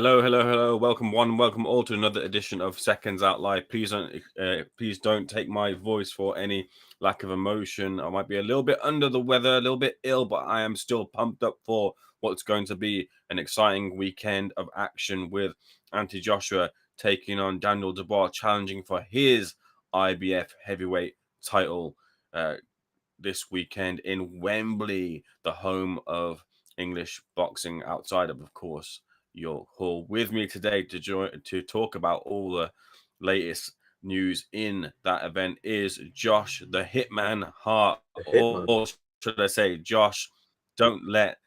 Hello, hello, hello. Welcome one, welcome all to another edition of Seconds Out Live. Please don't take my voice for any lack of emotion. I might be a little bit under the weather, a little bit ill, but I am still pumped up for what's going to be an exciting weekend of action with Anthony Joshua taking on Daniel Dubois, challenging for his IBF heavyweight title this weekend in Wembley, the home of English boxing, outside of course, your hall. With me today to talk about all the latest news in that event is Josh, the Hitman Hart, or should I say, Josh? Don't let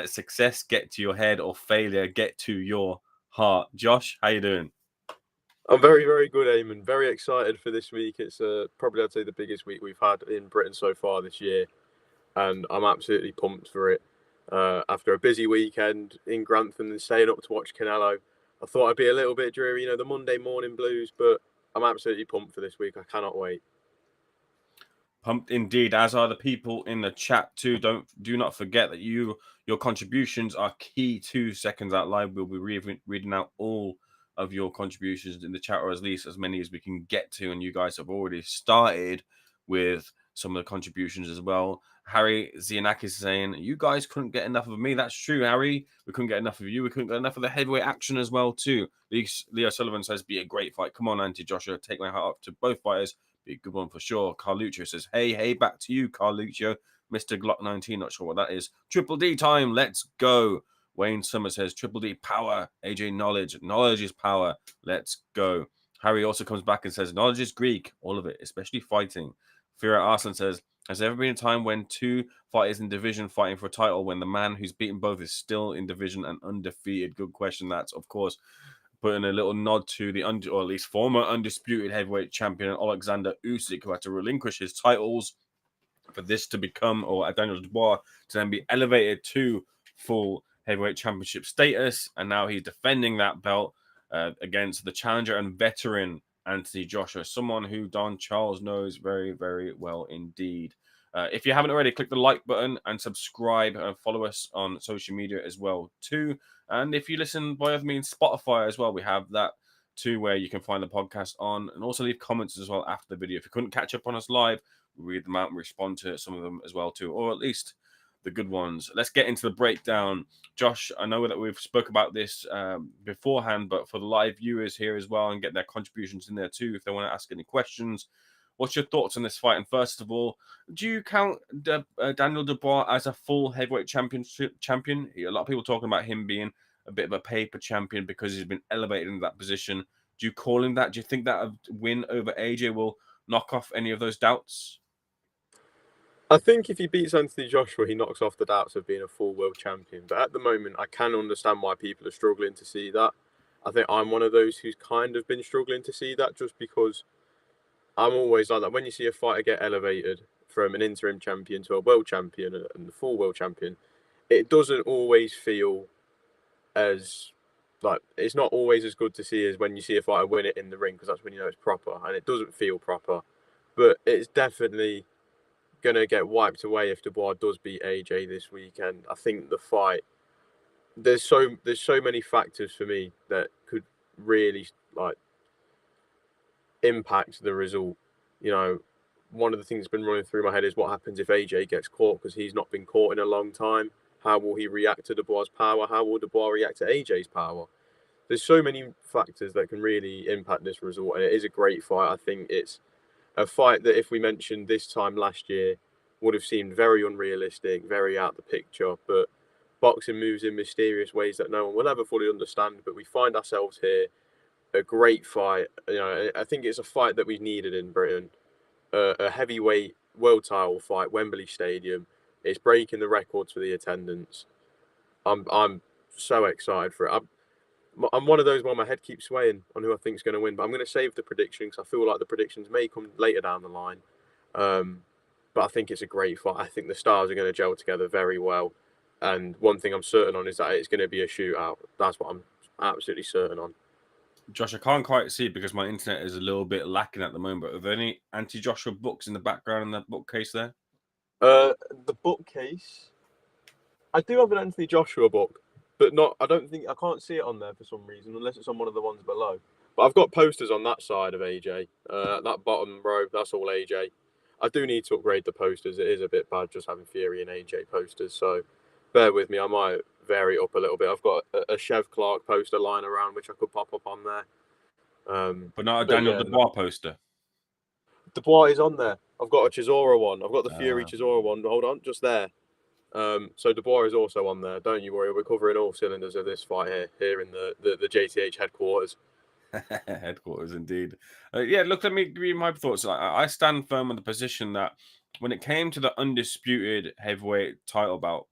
success get to your head or failure get to your heart. Josh, how you doing? I'm very, very good, Ayman. Very excited for this week. It's probably, I'd say, the biggest week we've had in Britain so far this year, and I'm absolutely pumped for it. After a busy weekend in Grantham and staying up to watch Canelo, I thought I'd be a little bit dreary, the Monday morning blues, but I'm absolutely pumped for this week. I cannot wait. Pumped indeed, as are the people in the chat too. Do not forget that your contributions are key to Seconds Out Live. We'll be reading out all of your contributions in the chat, or at least as many as we can get to. And you guys have already started with some of the contributions as well. Harry Zianakis is saying, you guys couldn't get enough of me. That's true, Harry. We couldn't get enough of you. We couldn't get enough of the heavyweight action as well too. Leo Sullivan says, be a great fight. Come on, Anthony Joshua. Take my heart off to both fighters. Be a good one for sure. Carluccio says, hey, back to you, Carluccio. Mr. Glock 19, not sure what that is. Triple D time, let's go. Wayne Summer says, Triple D power. AJ knowledge. Knowledge is power. Let's go. Harry also comes back and says, knowledge is Greek. All of it, especially fighting. Fira Arslan says, has there ever been a time when two fighters in division fighting for a title when the man who's beaten both is still in division and undefeated? Good question. That's, of course, putting a little nod to the or at least former undisputed heavyweight champion Alexander Usyk, who had to relinquish his titles for this to become, or Daniel Dubois to then be elevated to full heavyweight championship status, and now he's defending that belt against the challenger and veteran Anthony Joshua, someone who Don Charles knows very, very well indeed. If you haven't already, click the like button and subscribe and follow us on social media as well too. And if you listen by other means, Spotify as well, we have that too, where you can find the podcast on, and also leave comments as well after the video. If you couldn't catch up on us live, we read them out and respond to some of them as well too, or at least the good ones. Let's get into the breakdown. Josh, I know that we've spoke about this beforehand, but for the live viewers here as well, and get their contributions in there too, if they want to ask any questions. What's your thoughts on this fight? And first of all, do you count Daniel Dubois as a full heavyweight champion? A lot of people talking about him being a bit of a paper champion because he's been elevated in that position. Do you call him that? Do you think that a win over AJ will knock off any of those doubts? I think if he beats Anthony Joshua, he knocks off the doubts of being a full world champion. But at the moment, I can understand why people are struggling to see that. I think I'm one of those who's kind of been struggling to see that, just because I'm always like that. When you see a fighter get elevated from an interim champion to a world champion and the full world champion, it doesn't always feel as, like, it's not always as good to see as when you see a fighter win it in the ring, because that's when you know it's proper, and it doesn't feel proper. But it's definitely going to get wiped away if Dubois does beat AJ this weekend. I think the fight, there's so many factors for me that could really impact the result. One of the things that's been running through my head is what happens if AJ gets caught, because he's not been caught in a long time. How will he react to Dubois' power? How will Dubois react to AJ's power? There's so many factors that can really impact this result, and it is a great fight. I think it's a fight that, if we mentioned this time last year, would have seemed very unrealistic, very out of the picture. But boxing moves in mysterious ways that no one will ever fully understand. But we find ourselves here, a great fight. I think it's a fight that we've needed in Britain. A heavyweight world title fight, Wembley Stadium. It's breaking the records for the attendance. I'm so excited for it. I'm one of those where my head keeps swaying on who I think is going to win, but I'm going to save the prediction because I feel like the predictions may come later down the line. But I think it's a great fight. I think the stars are going to gel together very well. And one thing I'm certain on is that it's going to be a shootout. That's what I'm absolutely certain on. Josh, I can't quite see it because my internet is a little bit lacking at the moment. Are there any anti-Joshua books in the background in that bookcase there? The bookcase, I do have an Anthony Joshua book. but not. I don't think I can't see it on there for some reason, unless it's on one of the ones below. But I've got posters on that side of AJ. That bottom row, that's all AJ. I do need to upgrade the posters. It is a bit bad just having Fury and AJ posters, so bear with me. I might vary it up a little bit. I've got a Chev Clark poster lying around, which I could pop up on there. But not a Daniel Dubois poster. Dubois is on there. I've got a Chisora one. I've got the Fury Chisora one. Hold on, just there. So Dubois is also on there. Don't you worry. We're covering all cylinders of this fight here in the JTH headquarters. Headquarters, indeed. Yeah, look, let me give you my thoughts. I stand firm on the position that when it came to the undisputed heavyweight title bout,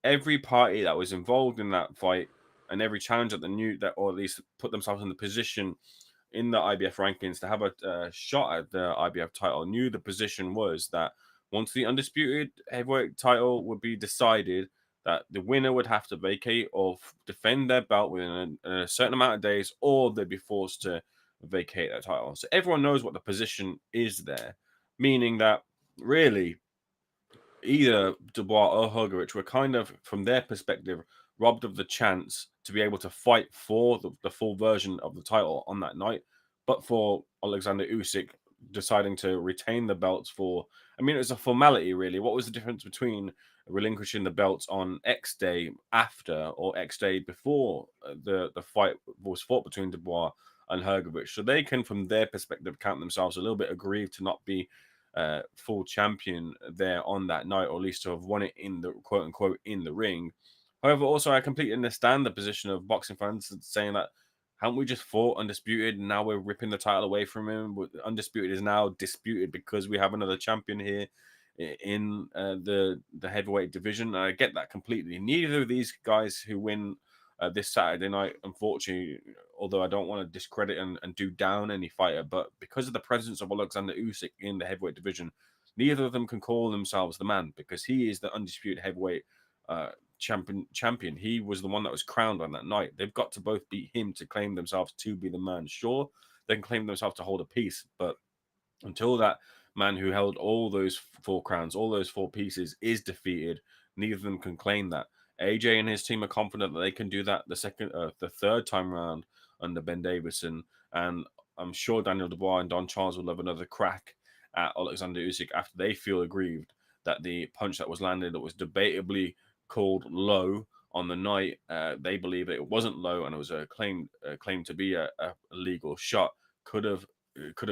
every party that was involved in that fight and every challenger that knew that, or at least put themselves in the position in the IBF rankings to have a shot at the IBF title, knew the position was that once the undisputed heavyweight title would be decided, that the winner would have to vacate or defend their belt within a certain amount of days, or they'd be forced to vacate that title. So everyone knows what the position is there, meaning that really either Dubois or Hrgović were kind of, from their perspective, robbed of the chance to be able to fight for the full version of the title on that night. But for Alexander Usyk deciding to retain the belts for, I mean, it was a formality, really. What was the difference between relinquishing the belts on X day after or X day before the fight was fought between Dubois and Hrgović? So they can, from their perspective, count themselves a little bit aggrieved to not be full champion there on that night, or at least to have won it in the quote unquote in the ring. However, also I completely understand the position of boxing fans saying that haven't we just fought Undisputed and now we're ripping the title away from him? Undisputed is now disputed because we have another champion here in the heavyweight division. And I get that completely. Neither of these guys who win this Saturday night, unfortunately, although I don't want to discredit and do down any fighter, but because of the presence of Alexander Usyk in the heavyweight division, neither of them can call themselves the man because he is the undisputed heavyweight champion. He was the one that was crowned on that night. They've got to both beat him to claim themselves to be the man. Sure, they can claim themselves to hold a piece, but until that man who held all those four crowns, all those four pieces, is defeated, neither of them can claim that. AJ and his team are confident that they can do that the third time round under Ben Davison, and I'm sure Daniel Dubois and Don Charles will have another crack at Alexander Usyk after they feel aggrieved that the punch that was landed that was debatably called low on the night, they believe that it wasn't low and it was a claim to be a legal shot, could have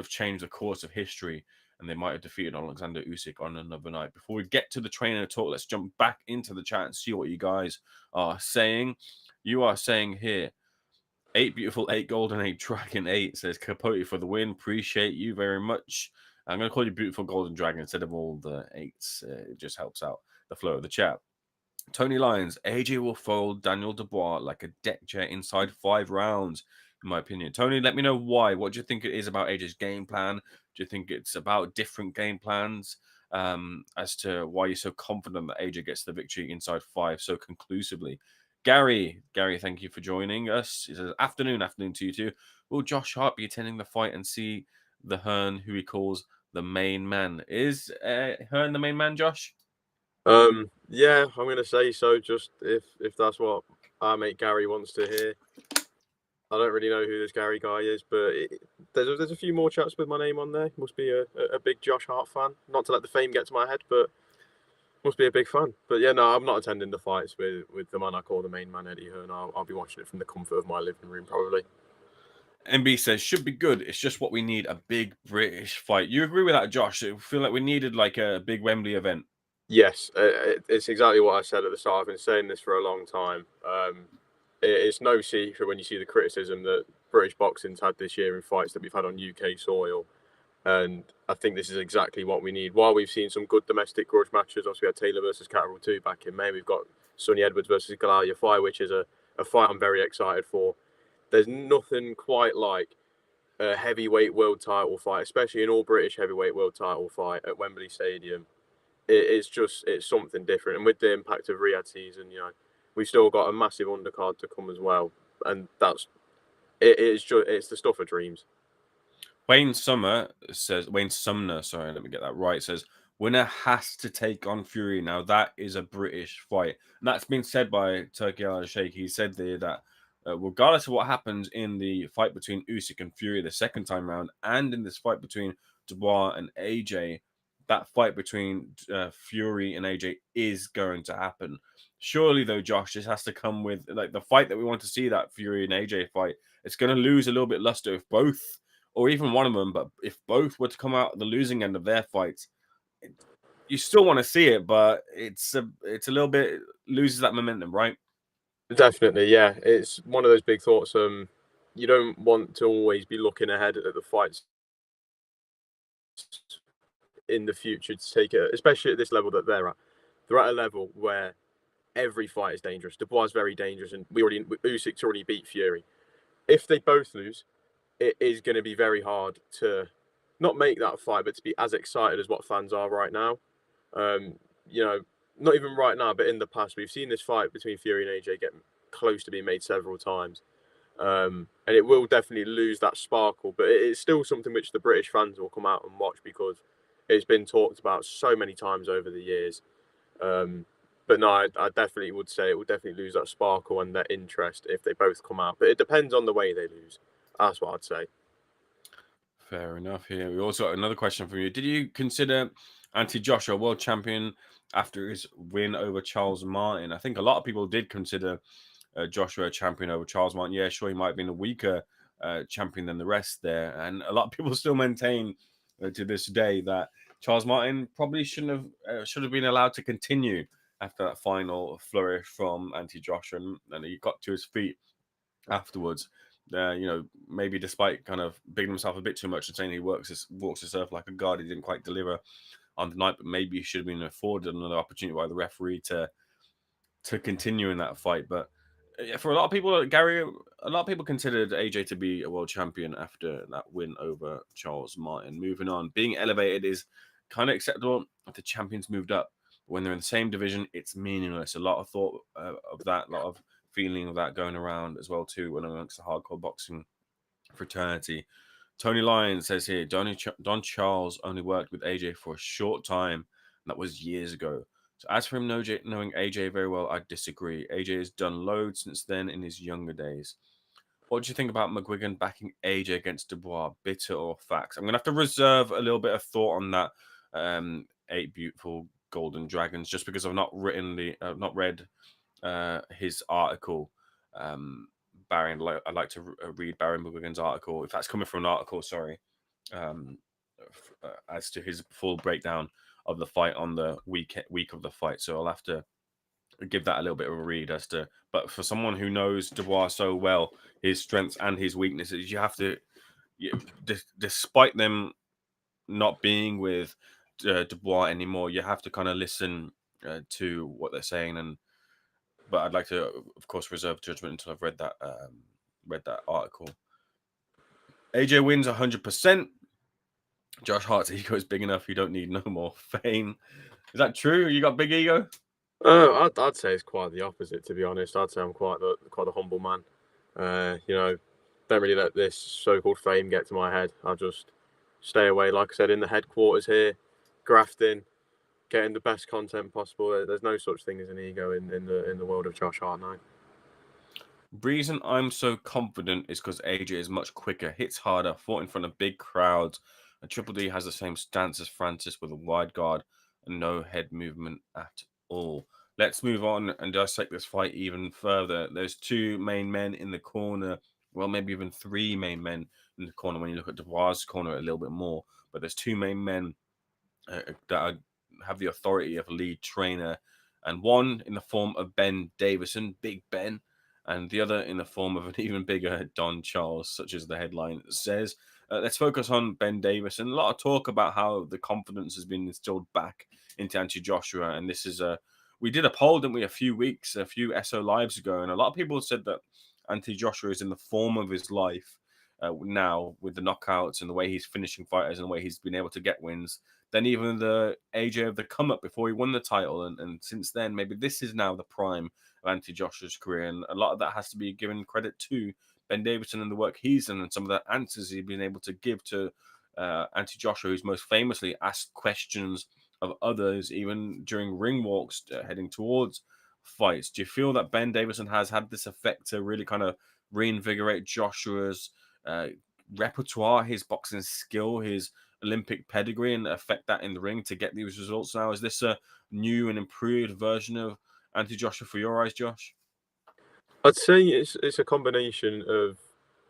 changed the course of history, and they might have defeated Alexander Usyk on another night. Before we get to the trainer talk, let's jump back into the chat and see what you guys are saying. You are saying here, 8 beautiful, 8 golden, 8 dragon, 8 says Capote for the win. Appreciate you very much. I'm going to call you beautiful golden dragon instead of all the 8s. It just helps out the flow of the chat. Tony Lyons, AJ will fold Daniel Dubois like a deck chair inside 5 rounds, in my opinion. Tony, let me know why. What do you think it is about AJ's game plan? Do you think it's about different game plans as to why you're so confident that AJ gets the victory inside 5 so conclusively? Gary, thank you for joining us. He says, afternoon to you too. Will Josh Hart be attending the fight and see the Hearn, who he calls the main man? Is Hearn the main man, Josh? Yeah, I'm going to say so. Just if that's what our mate Gary wants to hear. I don't really know who this Gary guy is, but there's a few more chats with my name on there. Must be a big Josh Hart fan. Not to let the fame get to my head, but must be a big fan. But yeah, no, I'm not attending the fights with the man I call the main man, Eddie Hearn. I'll be watching it from the comfort of my living room, probably. MB says, should be good. It's just what we need, a big British fight. You agree with that, Josh? I feel like we needed like a big Wembley event. Yes, it's exactly what I said at the start. I've been saying this for a long time. It's no secret when you see the criticism that British boxing's had this year in fights that we've had on UK soil. And I think this is exactly what we need. While we've seen some good domestic grudge matches, obviously we had Taylor versus Catterall 2 back in May. We've got Sonny Edwards versus Galalia fight, which is a fight I'm very excited for. There's nothing quite like a heavyweight world title fight, especially an all-British heavyweight world title fight at Wembley Stadium. It's something different. And with the impact of Riyadh season, we've still got a massive undercard to come as well. And it's the stuff of dreams. Wayne Sumner, sorry, let me get that right, says, Winner has to take on Fury. Now, that is a British fight. And that's been said by Turki Al-Sheikh. He said there that regardless of what happens in the fight between Usyk and Fury the second time round, and in this fight between Dubois and AJ, that fight between Fury and AJ is going to happen. Surely, though, Josh, this has to come with like the fight that we want to see, that Fury and AJ fight. It's going to lose a little bit luster if both, or even one of them, but if both were to come out the losing end of their fights, you still want to see it, but it's a little bit loses that momentum, right? Definitely, yeah. It's one of those big thoughts. You don't want to always be looking ahead at the fights in the future to take it, especially at this level that they're at. They're at a level where every fight is dangerous. Dubois is very dangerous, and Usyk's already beat Fury. If they both lose, it is going to be very hard to not make that fight, but to be as excited as what fans are right now. You know, not even right now, but in the past, we've seen this fight between Fury and AJ get close to being made several times. And it will definitely lose that sparkle, but it's still something which the British fans will come out and watch because it's been talked about so many times over the years. But no, I definitely would say it will definitely lose that sparkle and that interest if they both come out. But it depends on the way they lose. That's what I'd say. Fair enough. Here we also got another question from you. Did you consider Anthony Joshua world champion after his win over Charles Martin? I think a lot of people did consider Joshua a champion over Charles Martin. Yeah, sure, he might have been a weaker champion than the rest there, and a lot of people still maintain to this day that Charles Martin probably should have been allowed to continue after that final flourish from Anthony Joshua, and he got to his feet afterwards. Maybe despite kind of bigging himself a bit too much and saying he walks himself like a god, he didn't quite deliver on the night, but maybe he should have been afforded another opportunity by the referee to continue in that fight. But for a lot of people, Gary, a lot of people considered AJ to be a world champion after that win over Charles Martin. Moving on, being elevated is kind of acceptable if the champions moved up. When they're in the same division, it's meaningless. A lot of thought of that, a lot of feeling of that going around as well too, when amongst the hardcore boxing fraternity. Tony Lyons says here, Don Charles only worked with AJ for a short time, and that was years ago. So as for him knowing AJ very well, I disagree. AJ has done loads since then in his younger days. What do you think about McGuigan backing AJ against Dubois? Bitter or facts? I'm going to have to reserve a little bit of thought on that. 8 Beautiful Golden Dragons, just because I've not read his article. I'd like to read Barry McGuigan's article, if that's coming from an article, sorry, as to his full breakdown of the fight on the week of the fight. So I'll have to give that a little bit of a read as to, but for someone who knows Dubois so well, his strengths and his weaknesses, you have to, despite them not being with Dubois anymore, you have to kind of listen to what they're saying. But I'd like to, of course, reserve judgment until I've read that article. AJ wins 100%. Josh Hart's ego is big enough. You don't need no more fame. Is that true? You got big ego? I'd say it's quite the opposite, to be honest. I'd say I'm quite the humble man. Don't really let this so-called fame get to my head. I'll just stay away, like I said, in the headquarters here, grafting, getting the best content possible. There's no such thing as an ego in the world of Josh Hart now. Reason I'm so confident is because AJ is much quicker, hits harder, fought in front of big crowds, and Triple D has the same stance as Francis with a wide guard and no head movement at all. Let's move on and dissect this fight even further. There's 2 main men in the corner. Well, maybe even 3 main men in the corner when you look at Dubois' corner a little bit more. But there's 2 main men that have the authority of a lead trainer, and one in the form of Ben Davison, Big Ben, and the other in the form of an even bigger Don Charles, such as the headline says. Let's focus on Ben Davison. A lot of talk about how the confidence has been instilled back into Anthony Joshua, and this is we did a poll, didn't we, a few SO lives ago, and a lot of people said that Anthony Joshua is in the form of his life now, with the knockouts and the way he's finishing fighters and the way he's been able to get wins, than even the AJ of the come up before he won the title. And since then, maybe this is now the prime of Anthony Joshua's career. And a lot of that has to be given credit to Ben Davison and the work he's done and some of the answers he's been able to give to Anthony Joshua, who's most famously asked questions of others, even during ring walks heading towards fights. Do you feel that Ben Davison has had this effect to really kind of reinvigorate Joshua's repertoire, his boxing skill, his Olympic pedigree, and affect that in the ring to get these results now? Is this a new and improved version of Anthony Joshua for your eyes, Josh? I'd say it's a combination of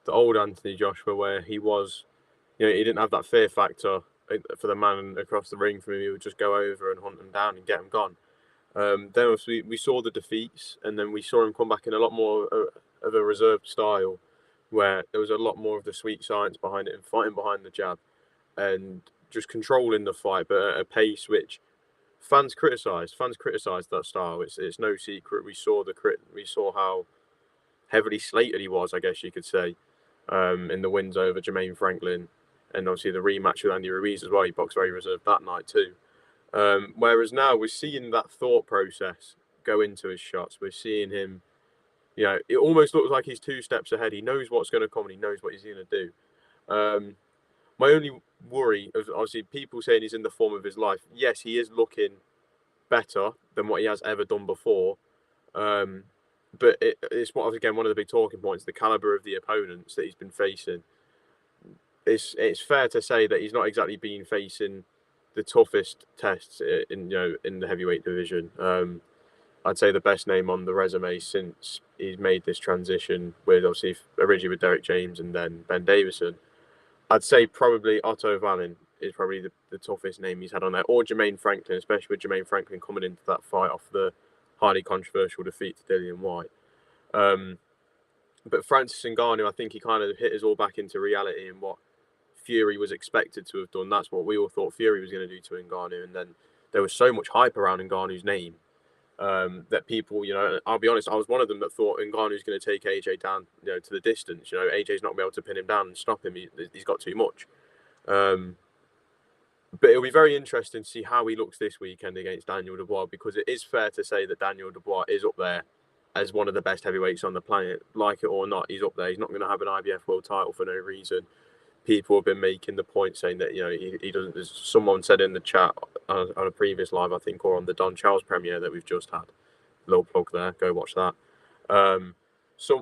the old Anthony Joshua, where he was, he didn't have that fear factor for the man across the ring from him. He would just go over and hunt him down and get him gone. Then obviously we saw the defeats, and then we saw him come back in a lot more of a reserved style, where there was a lot more of the sweet science behind it and fighting behind the jab and just controlling the fight, but at a pace which fans criticised. Fans criticised that style. It's no secret. We saw how heavily slated he was, I guess you could say, in the wins over Jermaine Franklin, and obviously the rematch with Andy Ruiz as well. He boxed very reserved that night too. Whereas now we're seeing that thought process go into his shots. We're seeing him, it almost looks like he's 2 steps ahead. He knows what's going to come and he knows what he's going to do. My only worry is obviously people saying he's in the form of his life. Yes, he is looking better than what he has ever done before. But it's one of the big talking points, the caliber of the opponents that he's been facing. It's fair to say that he's not exactly been facing the toughest tests in the heavyweight division. I'd say the best name on the resume since he's made this transition, with obviously originally with Derek James and then Ben Davison. I'd say probably Otto Wallin is probably the toughest name he's had on there, or Jermaine Franklin, especially with Jermaine Franklin coming into that fight off the highly controversial defeat to Dillian White. But Francis Ngannou, I think he kind of hit us all back into reality and what Fury was expected to have done. That's what we all thought Fury was going to do to Ngannou, and then there was so much hype around Ngannou's name that people, I'll be honest, I was one of them that thought Ngannou's going to take AJ down, to the distance. AJ's not going to be able to pin him down and stop him. He's got too much. But it'll be very interesting to see how he looks this weekend against Daniel Dubois, because it is fair to say that Daniel Dubois is up there as one of the best heavyweights on the planet. Like it or not, he's up there. He's not going to have an IBF world title for no reason. People have been making the point saying that he doesn't. As someone said in the chat on a previous live, I think, or on the Don Charles premiere that we've just had. Little plug there. Go watch that.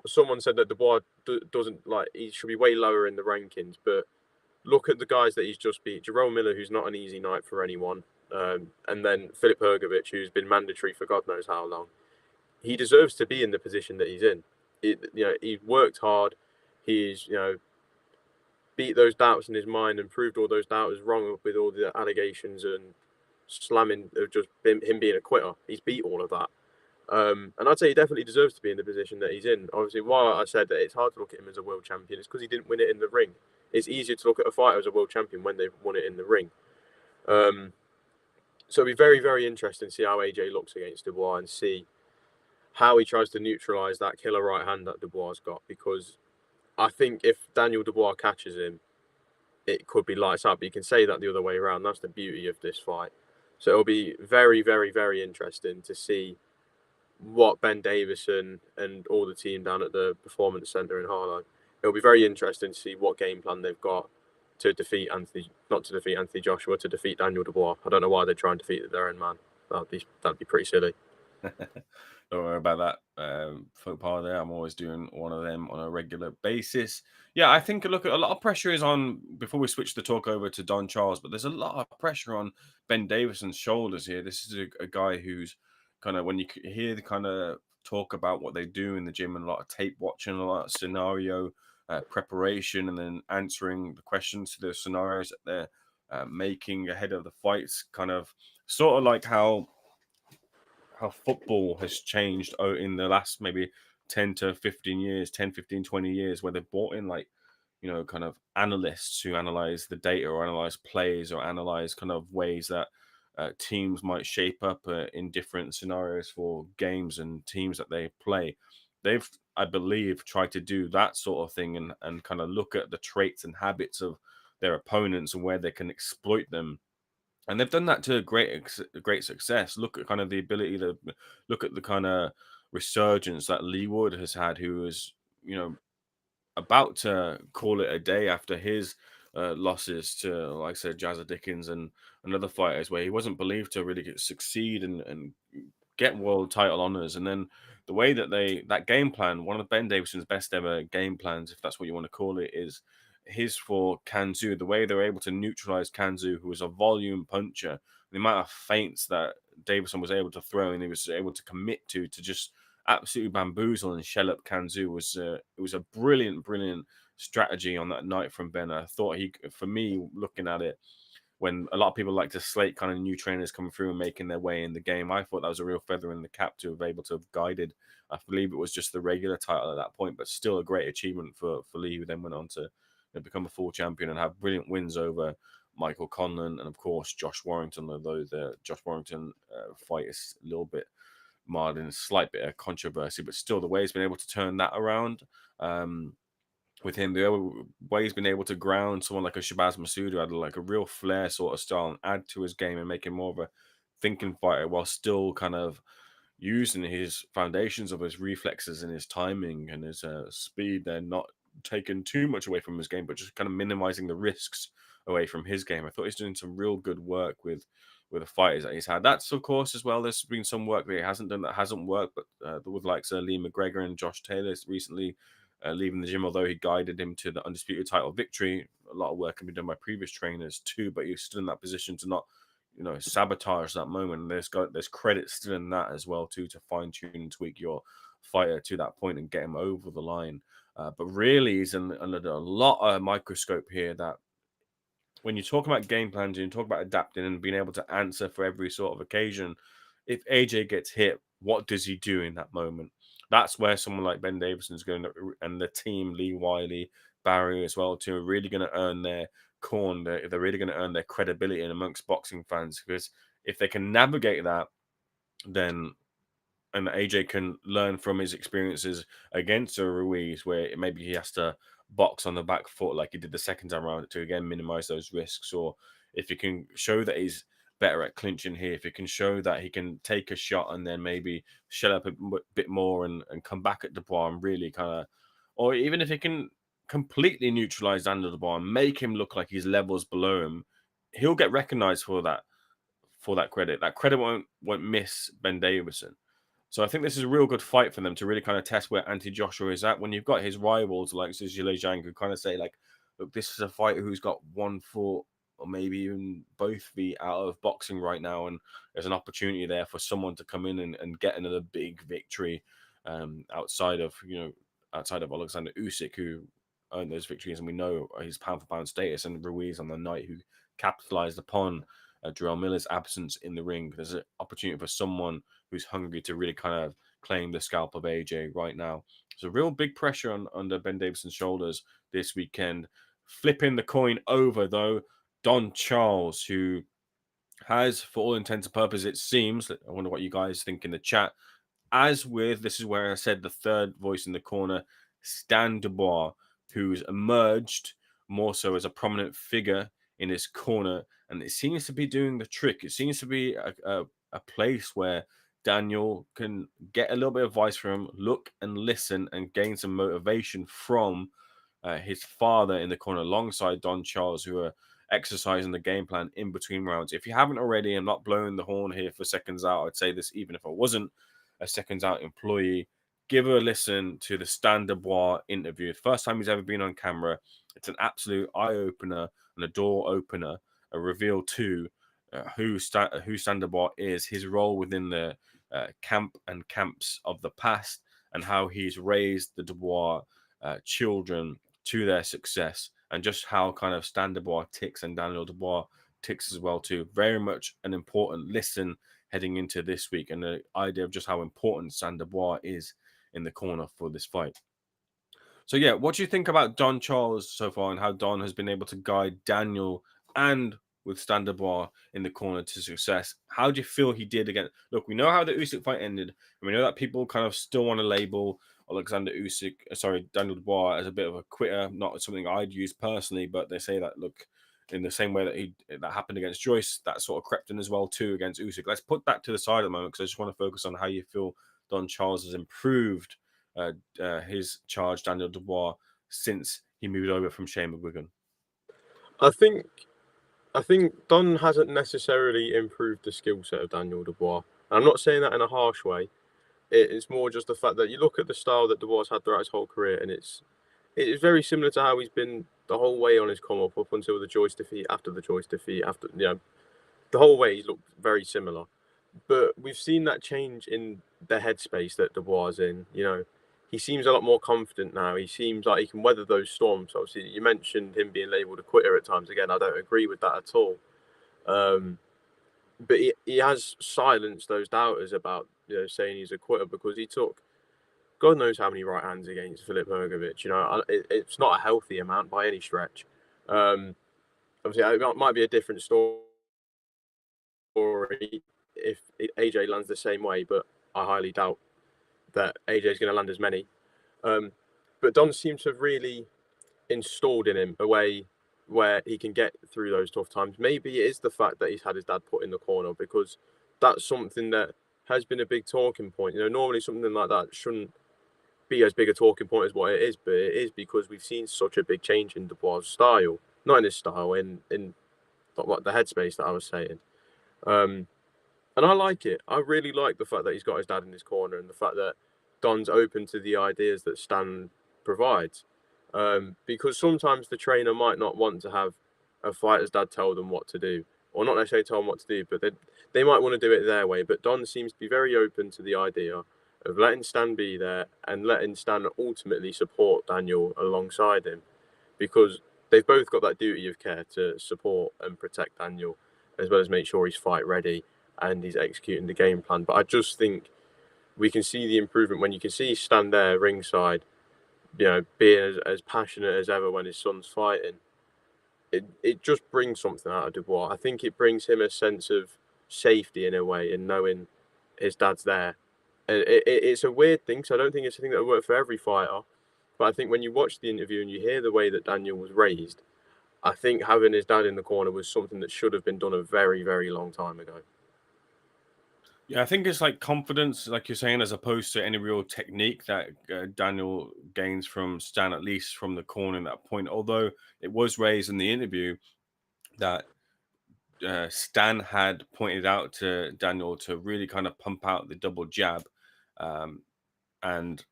Someone said that Dubois doesn't he should be way lower in the rankings, but look at the guys that he's just beat. Jerome Miller, who's not an easy night for anyone, and then Filip Hrgovic, who's been mandatory for God knows how long. He deserves to be in the position that he's in. He's worked hard. He's beat those doubts in his mind and proved all those doubters wrong with all the allegations and slamming of just him being a quitter. He's beat all of that. And I'd say he definitely deserves to be in the position that he's in. Obviously, why I said that it's hard to look at him as a world champion is because he didn't win it in the ring. It's easier to look at a fighter as a world champion when they've won it in the ring. So it'll be very, very interesting to see how AJ looks against Dubois and see how he tries to neutralise that killer right hand that Dubois has got, because I think if Daniel Dubois catches him, it could be lights out. But you can say that the other way around. That's the beauty of this fight. So it'll be very, very, very interesting to see what Ben Davison and all the team down at the Performance Centre in Harlow. It'll be very interesting to see what game plan they've got to defeat Anthony Joshua, to defeat Daniel Dubois. I don't know why they try and defeat their own man. That'd be pretty silly. Don't worry about that faux pas there. I'm always doing one of them on a regular basis. Yeah, I think a lot of pressure is on, before we switch the talk over to Don Charles, but there's a lot of pressure on Ben Davison's shoulders here. This is a guy who's kind of, when you hear the kind of talk about what they do in the gym, and a lot of tape watching, a lot of scenario preparation, and then answering the questions to the scenarios that they're making ahead of the fights, kind of sort of like how football has changed in the last maybe 10 to 15 years, 10, 15, 20 years, where they've brought in kind of analysts who analyze the data or analyze plays or analyze kind of ways that teams might shape up in different scenarios for games and teams that they play. They've, I believe, tried to do that sort of thing and kind of look at the traits and habits of their opponents and where they can exploit them. And they've done that to great success. Look at kind of the ability to look at the kind of resurgence that Lee Wood has had, who is, about to call it a day after his losses to, like I said, Jazza Dickens and other fighters where he wasn't believed to really succeed and get world title honors. And then the way that that game plan, one of Ben Davison's best ever game plans, if that's what you want to call it, is his for Kanzu. The way they were able to neutralize Kanzu, who was a volume puncher, the amount of feints that Davison was able to throw and he was able to commit to just absolutely bamboozle and shell up Kanzu was it was a brilliant strategy on that night from Ben. I thought for me, looking at it, when a lot of people like to slate kind of new trainers coming through and making their way in the game, I thought that was a real feather in the cap to have able to have guided. I believe it was just the regular title at that point, but still a great achievement for Lee, who then went on to become a full champion and have brilliant wins over Michael Conlan and, of course, Josh Warrington, although the Josh Warrington fight is a little bit marred in a slight bit of controversy, but still the way he's been able to turn that around. With him, the way he's been able to ground someone like a Shabazz Masood, who had like a real flair sort of style, and add to his game and make him more of a thinking fighter while still kind of using his foundations of his reflexes and his timing and his speed. They're not taking too much away from his game, but just kind of minimizing the risks away from his game. I thought he's doing some real good work with the fighters that he's had. That's, of course, as well, there's been some work that he hasn't done that hasn't worked, but with like Lee McGregor and Josh Taylor recently leaving the gym, although he guided him to the undisputed title victory. A lot of work can be done by previous trainers too, but you're still in that position to not, sabotage that moment. There's credit still in that as well too, to fine tune and tweak your fighter to that point and get him over the line. But really, he's under a lot of microscope here. That when you talk about game plans and you talk about adapting and being able to answer for every sort of occasion, if AJ gets hit, what does he do in that moment? That's where someone like Ben Davison is going to, and the team, Lee Wiley, Barry as well, too, are really going to earn their corn. They're really going to earn their credibility in amongst boxing fans, because if they can navigate that, then and AJ can learn from his experiences against a Ruiz, where maybe he has to box on the back foot like he did the second time around to again minimize those risks, or if he can show that he's better at clinching here, if he can show that he can take a shot and then maybe shut up a bit more and come back at Dubois and really kind of, or even if he can completely neutralize Daniel Dubois and make him look like he's levels below him, he'll get recognized for that credit. That credit won't miss Ben Davison. So I think this is a real good fight for them to really kind of test where Joshua is at. When you've got his rivals like Zhile Zhang, who kind of say like, look, this is a fighter who's got 1 foot or maybe even both feet out of boxing right now, and there's an opportunity there for someone to come in and get another big victory outside of Alexander Usyk, who earned those victories, and we know his pound for pound status, and Ruiz on the night, who capitalized upon Jarrell Miller's absence in the ring. There's an opportunity for someone who's hungry to really kind of claim the scalp of AJ right now. So real big pressure under Ben Davison's shoulders this weekend. Flipping the coin over, though, Don Charles, who has, for all intents and purposes, it seems, I wonder what you guys think in the chat, as with, this is where I said the third voice in the corner, Stan Dubois, who's emerged more so as a prominent figure in his corner, and it seems to be doing the trick. It seems to be a place where Daniel can get a little bit of advice from him, look and listen, and gain some motivation from his father in the corner alongside Don Charles, who are exercising the game plan in between rounds. If you haven't already, I'm not blowing the horn here for Seconds Out. I'd say this even if I wasn't a Seconds Out employee. Give a listen to the Stan Dubois interview. First time he's ever been on camera. It's an absolute eye-opener and a door opener, a reveal to who Stan Dubois is, his role within the camp and camps of the past, and how he's raised the Dubois children to their success, and just how kind of Stan Dubois ticks and Daniel Dubois ticks as well too. Very much an important listen heading into this week, and the idea of just how important Stan Dubois is in the corner for this fight. So yeah, what do you think about Don Charles so far, and how Don has been able to guide Daniel and with Stan Dubois in the corner to success? How do you feel he did again? Look, we know how the Usyk fight ended, and we know that people kind of still want to label Daniel Dubois as a bit of a quitter. Not something I'd use personally, but they say that, look, in the same way that happened against Joyce, that sort of crept in as well too against Usyk. Let's put that to the side at the moment, because I just want to focus on how you feel Don Charles has improved his charge, Daniel Dubois, since he moved over from Shane McGuigan. I think Don hasn't necessarily improved the skill set of Daniel Dubois. I'm not saying that in a harsh way. It's more just the fact that you look at the style that Dubois had throughout his whole career, and it is very similar to how he's been the whole way on his come up until the Joyce defeat, after the Joyce defeat, after the whole way he's looked very similar. But we've seen that change in the headspace that Dubois is in. He seems a lot more confident now. He seems like he can weather those storms. Obviously, you mentioned him being labelled a quitter at times. Again, I don't agree with that at all. But he has silenced those doubters about saying he's a quitter, because he took God knows how many right hands against Filip Hrgović. It's not a healthy amount by any stretch. Obviously, it might be a different story if AJ lands the same way, but I highly doubt that AJ is going to land as many. But Don seems to have really installed in him a way where he can get through those tough times. Maybe it is the fact that he's had his dad put in the corner, because that's something that has been a big talking point. Normally something like that shouldn't be as big a talking point as what it is, but it is because we've seen such a big change in Dubois' style. Not in his style, in what the headspace that I was saying. And I like it. I really like the fact that he's got his dad in his corner, and the fact that Don's open to the ideas that Stan provides. Because sometimes the trainer might not want to have a fighter's dad tell them what to do, or not necessarily tell them what to do, but they might want to do it their way. But Don seems to be very open to the idea of letting Stan be there and letting Stan ultimately support Daniel alongside him, because they've both got that duty of care to support and protect Daniel, as well as make sure he's fight ready and he's executing the game plan. But I just think we can see the improvement when you can see Stan there ringside, being as passionate as ever when his son's fighting. It just brings something out of Dubois. I think it brings him a sense of safety in a way, in knowing his dad's there. And it's a weird thing, so I don't think it's a thing that will work for every fighter. But I think when you watch the interview and you hear the way that Daniel was raised, I think having his dad in the corner was something that should have been done a very, very long time ago. Yeah, I think it's like confidence, like you're saying, as opposed to any real technique that Daniel gains from Stan, at least from the corner at that point. Although it was raised in the interview that Stan had pointed out to Daniel to really kind of pump out the double jab. And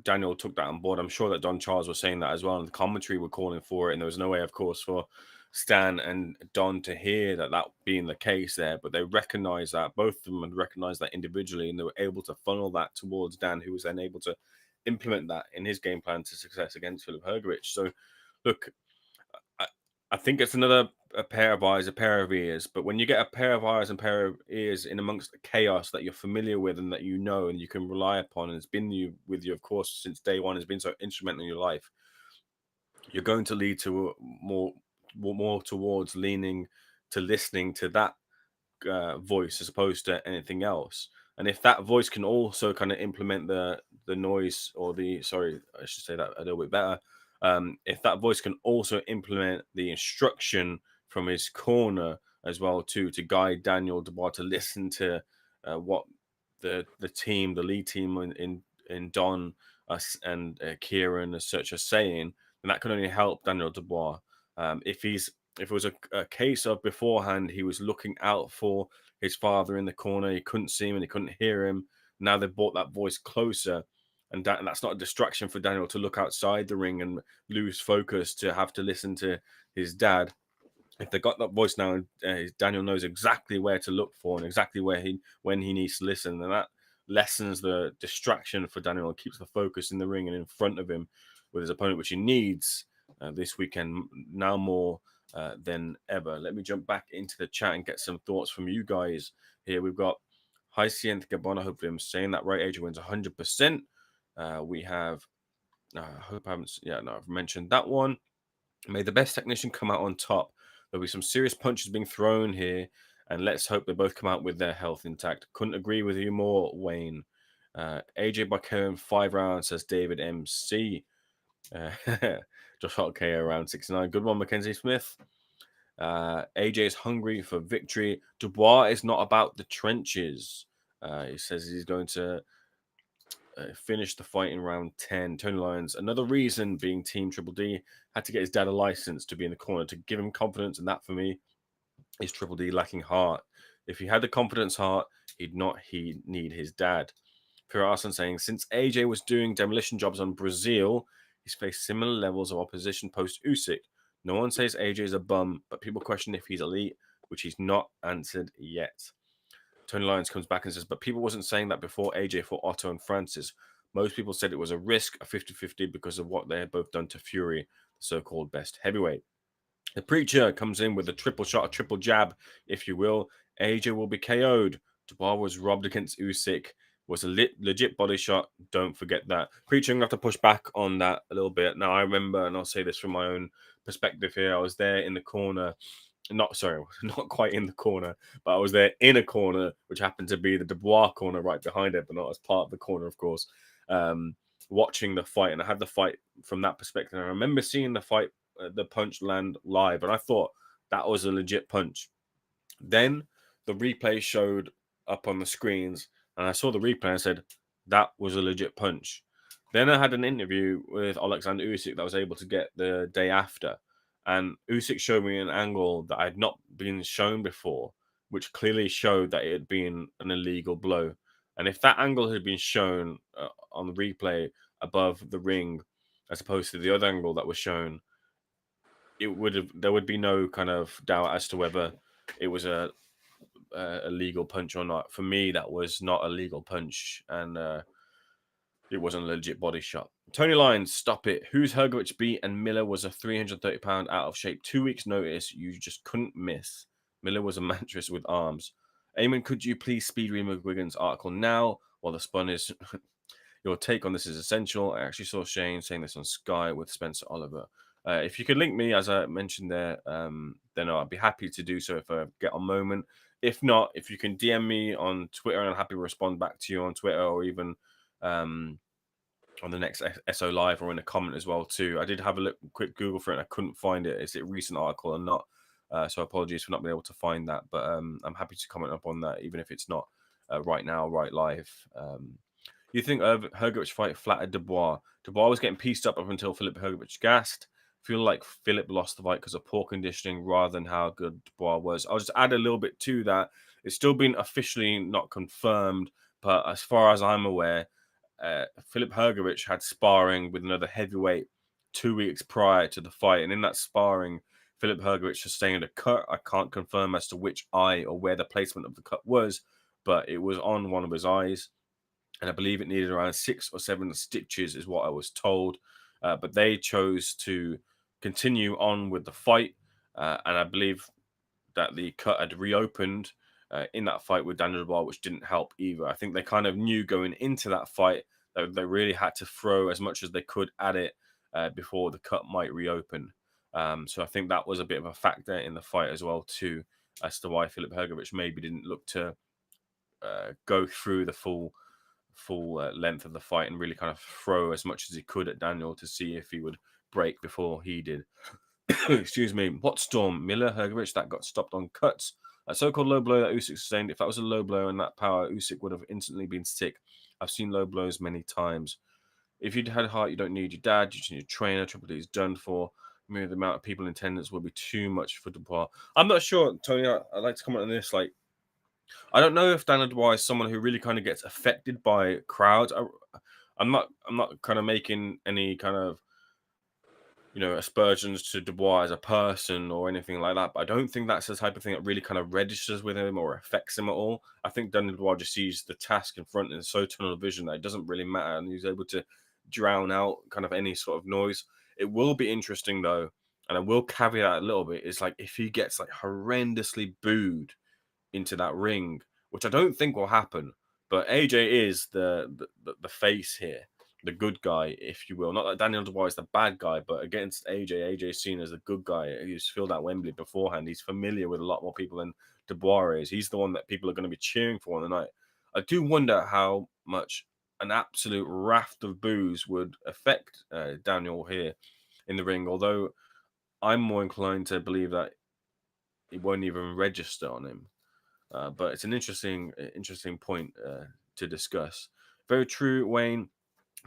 Daniel took that on board. I'm sure that Don Charles was saying that as well, and the commentary were calling for it. And there was no way, of course, for Stan and Don to hear that being the case there, but they recognized that, both of them had recognized that individually, and they were able to funnel that towards Dan, who was then able to implement that in his game plan to success against Filip Hrgović. So, look, I think it's another a pair of eyes, a pair of ears. But when you get a pair of eyes and pair of ears in amongst the chaos that you're familiar with and that you know and you can rely upon, and it's been with you, of course, since day one, has been so instrumental in your life, you're going to lead to more towards leaning to listening to that voice as opposed to anything else. And if that voice can also kind of implement the noise, or I should say that a little bit better. If that voice can also implement the instruction from his corner as well too, to guide Daniel Dubois to listen to what the team, the lead team in Don and Kieran as such are saying, then that can only help Daniel Dubois. If it was a case of beforehand, he was looking out for his father in the corner, he couldn't see him and he couldn't hear him. Now they've brought that voice closer, and that's not a distraction for Daniel to look outside the ring and lose focus to have to listen to his dad. If they got that voice now, Daniel knows exactly where to look for and exactly when he needs to listen, and that lessens the distraction for Daniel and keeps the focus in the ring and in front of him with his opponent, which he needs this weekend now more than ever. Let me jump back into the chat and get some thoughts from you guys here. We've got Hyacinth Gabona. Hopefully I'm saying that right. AJ wins 100%. We have, I hope I haven't, I've mentioned that one. May the best technician come out on top. There'll be some serious punches being thrown here, and let's hope they both come out with their health intact. Couldn't agree with you more, Wayne. AJ by KO in 5 rounds, says David MC. Josh Hart KO around 69. Good one, Mackenzie Smith. AJ is hungry for victory. Dubois is not about the trenches. He says he's going to finished the fight in round 10. Tony Lyons, another reason being Team Triple D, had to get his dad a license to be in the corner to give him confidence, and that for me is Triple D lacking heart. If he had the confidence heart, he'd need his dad. Pure Arson saying, since AJ was doing demolition jobs on Brazil, he's faced similar levels of opposition post Usyk. No one says AJ is a bum, but people question if he's elite, which he's not answered yet. Tony Lyons comes back and says, but people wasn't saying that before AJ fought Otto and Francis. Most people said it was a risk, a 50-50, because of what they had both done to Fury, the so-called best heavyweight. The Preacher comes in with a triple shot, a triple jab, if you will. AJ will be KO'd. Dubois was robbed against Usyk. Was a legit body shot. Don't forget that. Preacher, I'm going to have to push back on that a little bit. Now, I remember, and I'll say this from my own perspective here, I was there in the corner. Not quite in the corner, but I was there in a corner, which happened to be the Dubois corner right behind it, but not as part of the corner, of course, watching the fight. And I had the fight from that perspective. And I remember seeing the fight, the punch land live, and I thought that was a legit punch. Then the replay showed up on the screens, and I saw the replay and said that was a legit punch. Then I had an interview with Alexander Usyk that I was able to get the day after, and Usyk showed me an angle that I had not been shown before, which clearly showed that it had been an illegal blow. And if that angle had been shown on the replay above the ring, as opposed to the other angle that was shown, there would be no kind of doubt as to whether it was a legal punch or not. For me, that was not a legal punch, and it wasn't a legit body shot. Tony Lyons, stop it. Who's Hrgovic beat? And Miller was a 330-pound out of shape. 2 weeks notice, you just couldn't miss. Miller was a mattress with arms. Ayman, could you please speed read McGuigan's article now while the spun is? Your take on this is essential. I actually saw Shane saying this on Sky with Spencer Oliver. If you could link me, as I mentioned there, then I'd be happy to do so if I get a moment. If not, if you can DM me on Twitter, and I'm happy to respond back to you on Twitter, or even on the next SO Live, or in a comment as well too. I did have a quick Google for it, and I couldn't find it. Is it a recent article or not? So apologies for not being able to find that, but I'm happy to comment up on that, even if it's not right now, right live. You think Hrgovic fight flattered Dubois? Dubois was getting pieced up until Filip Hrgovic gassed. Feel like Philip lost the fight because of poor conditioning rather than how good Dubois was. I'll just add a little bit to that. It's still been officially not confirmed, but as far as I'm aware, Filip Hrgovic had sparring with another heavyweight 2 weeks prior to the fight. And in that sparring, Filip Hrgovic sustained a cut. I can't confirm as to which eye or where the placement of the cut was, but it was on one of his eyes. And I believe it needed around 6 or 7 stitches is what I was told. But they chose to continue on with the fight. And I believe that the cut had reopened in that fight with Daniel Dubois, which didn't help either. I think they kind of knew going into that fight that they really had to throw as much as they could at it before the cut might reopen. So I think that was a bit of a factor in the fight as well too, as to why Filip Hrgovic maybe didn't look to go through the full length of the fight and really kind of throw as much as he could at Daniel to see if he would break before he did. Excuse me. What storm? Miller, Hrgovic, that got stopped on cuts. A so-called low blow that Usyk sustained. If that was a low blow and that power, Usyk would have instantly been sick. I've seen low blows many times. If you'd had heart, you don't need your dad. You just need your trainer. Triple D is done for. I mean, the amount of people in attendance will be too much for Dubois. I'm not sure, Tony. I'd like to comment on this. Like, I don't know if Daniel Dubois is someone who really kind of gets affected by crowds. I'm not kind of making any kind of aspersions to Dubois as a person or anything like that. But I don't think that's the type of thing that really kind of registers with him or affects him at all. I think Daniel Dubois just sees the task in front and is so tunnel vision that it doesn't really matter, and he's able to drown out kind of any sort of noise. It will be interesting though, and I will caveat a little bit, is like if he gets like horrendously booed into that ring, which I don't think will happen. But AJ is the face here, the good guy, if you will. Not that Daniel Dubois is the bad guy, but against AJ is seen as the good guy. He's filled out Wembley beforehand. He's familiar with a lot more people than Dubois is. He's the one that people are going to be cheering for on the night. I do wonder how much an absolute raft of boos would affect Daniel here in the ring, although I'm more inclined to believe that it won't even register on him. But it's an interesting point to discuss. Very true, Wayne.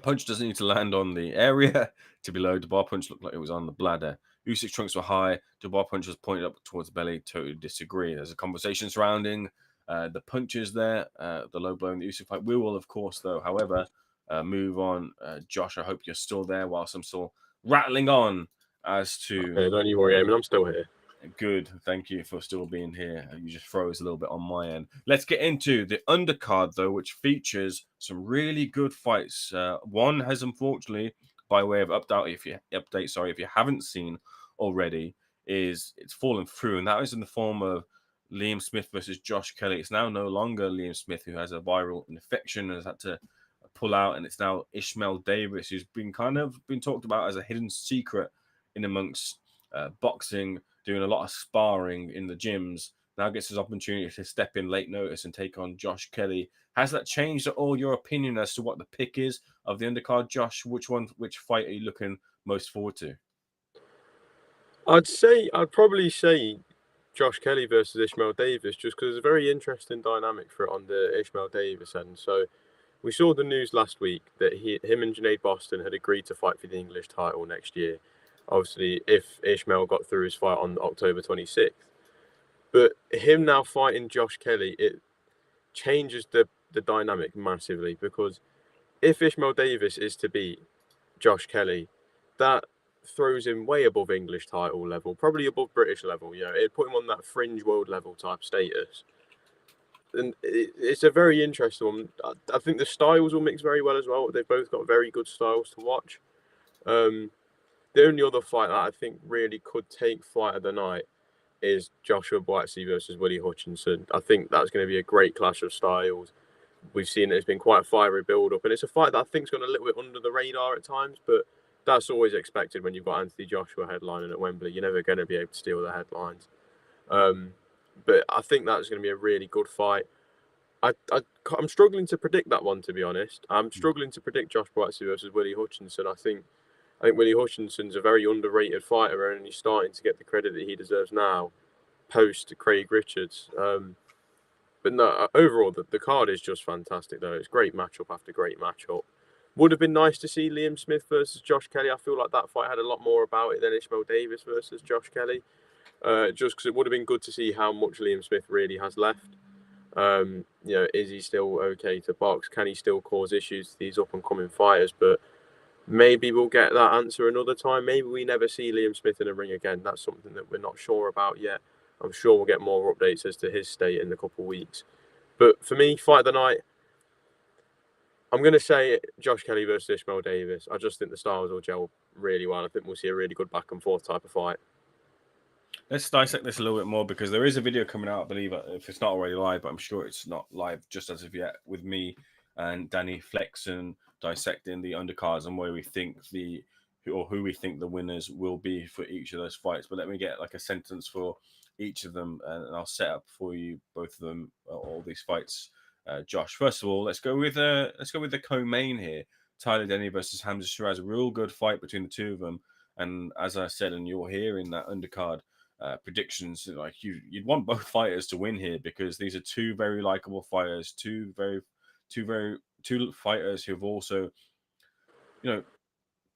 Punch doesn't need to land on the area to be low. Dubois punch looked like it was on the bladder. Usyk's trunks were high. Dubois punch was pointed up towards the belly. Totally disagree. There's a conversation surrounding the punches there, the low blow in the Usyk fight. We will, of course, though, however, move on. Josh, I hope you're still there whilst I'm still rattling on as to... Okay, don't you worry, Ayman, I'm still here. Good. Thank you for still being here. You just froze a little bit on my end. Let's get into the undercard, though, which features some really good fights. One has, unfortunately, by way of update, if you haven't seen already, it's fallen through, and that is in the form of Liam Smith versus Josh Kelly. It's now no longer Liam Smith, who has a viral infection and has had to pull out, and it's now Ishmael Davis, who's been talked about as a hidden secret in amongst boxing, doing a lot of sparring in the gyms. Now gets his opportunity to step in late notice and take on Josh Kelly. Has that changed at all your opinion as to what the pick is of the undercard, Josh? Which fight are you looking most forward to? I'd probably say Josh Kelly versus Ishmael Davis, just because there's a very interesting dynamic for it on the Ishmael Davis end. So we saw the news last week that him and Junaid Boston had agreed to fight for the English title next year. Obviously, if Ishmael got through his fight on October 26th. But him now fighting Josh Kelly, it changes the dynamic massively, because if Ishmael Davis is to beat Josh Kelly, that throws him way above English title level, probably above British level. You know, it'd put him on that fringe world level type status. And it's a very interesting one. I think the styles will mix very well as well. They've both got very good styles to watch. The only other fight that I think really could take fight of the night is Joshua Buatsi versus Willie Hutchinson. I think that's going to be a great clash of styles. We've seen it's been quite a fiery build-up, and it's a fight that I think's gone a little bit under the radar at times, but that's always expected when you've got Anthony Joshua headlining at Wembley. You're never going to be able to steal the headlines. But I think that's going to be a really good fight. I'm struggling to predict that one, to be honest. I'm struggling to predict Josh Buatsi versus Willie Hutchinson. I think Willie Hutchinson's a very underrated fighter, and he's starting to get the credit that he deserves now, post Craig Richards. But no, overall, the card is just fantastic, though. It's great matchup after great matchup. Would have been nice to see Liam Smith versus Josh Kelly. I feel like that fight had a lot more about it than Ishmael Davis versus Josh Kelly. Just because it would have been good to see how much Liam Smith really has left. You know, is he still okay to box? Can he still cause issues to these up-and-coming fighters? But maybe we'll get that answer another time. Maybe we never see Liam Smith in a ring again. That's something that we're not sure about yet. I'm sure we'll get more updates as to his state in a couple of weeks. But for me, fight of the night, I'm going to say Josh Kelly versus Ishmael Davis. I just think the styles will gel really well. I think we'll see a really good back and forth type of fight. Let's dissect this a little bit more, because there is a video coming out, I believe, if it's not already live, but I'm sure it's not live just as of yet, with me and Danny Flexen dissecting the undercards and where we think who we think the winners will be for each of those fights. But let me get like a sentence for each of them, and I'll set up for you both of them, all these fights. Josh, first of all, let's go with the co-main here. Tyler Denny versus Hamza Shiraz, a real good fight between the two of them. And as I said, and you're hearing that undercard predictions, like you'd want both fighters to win here, because these are two very likable fighters, two fighters who have also, you know,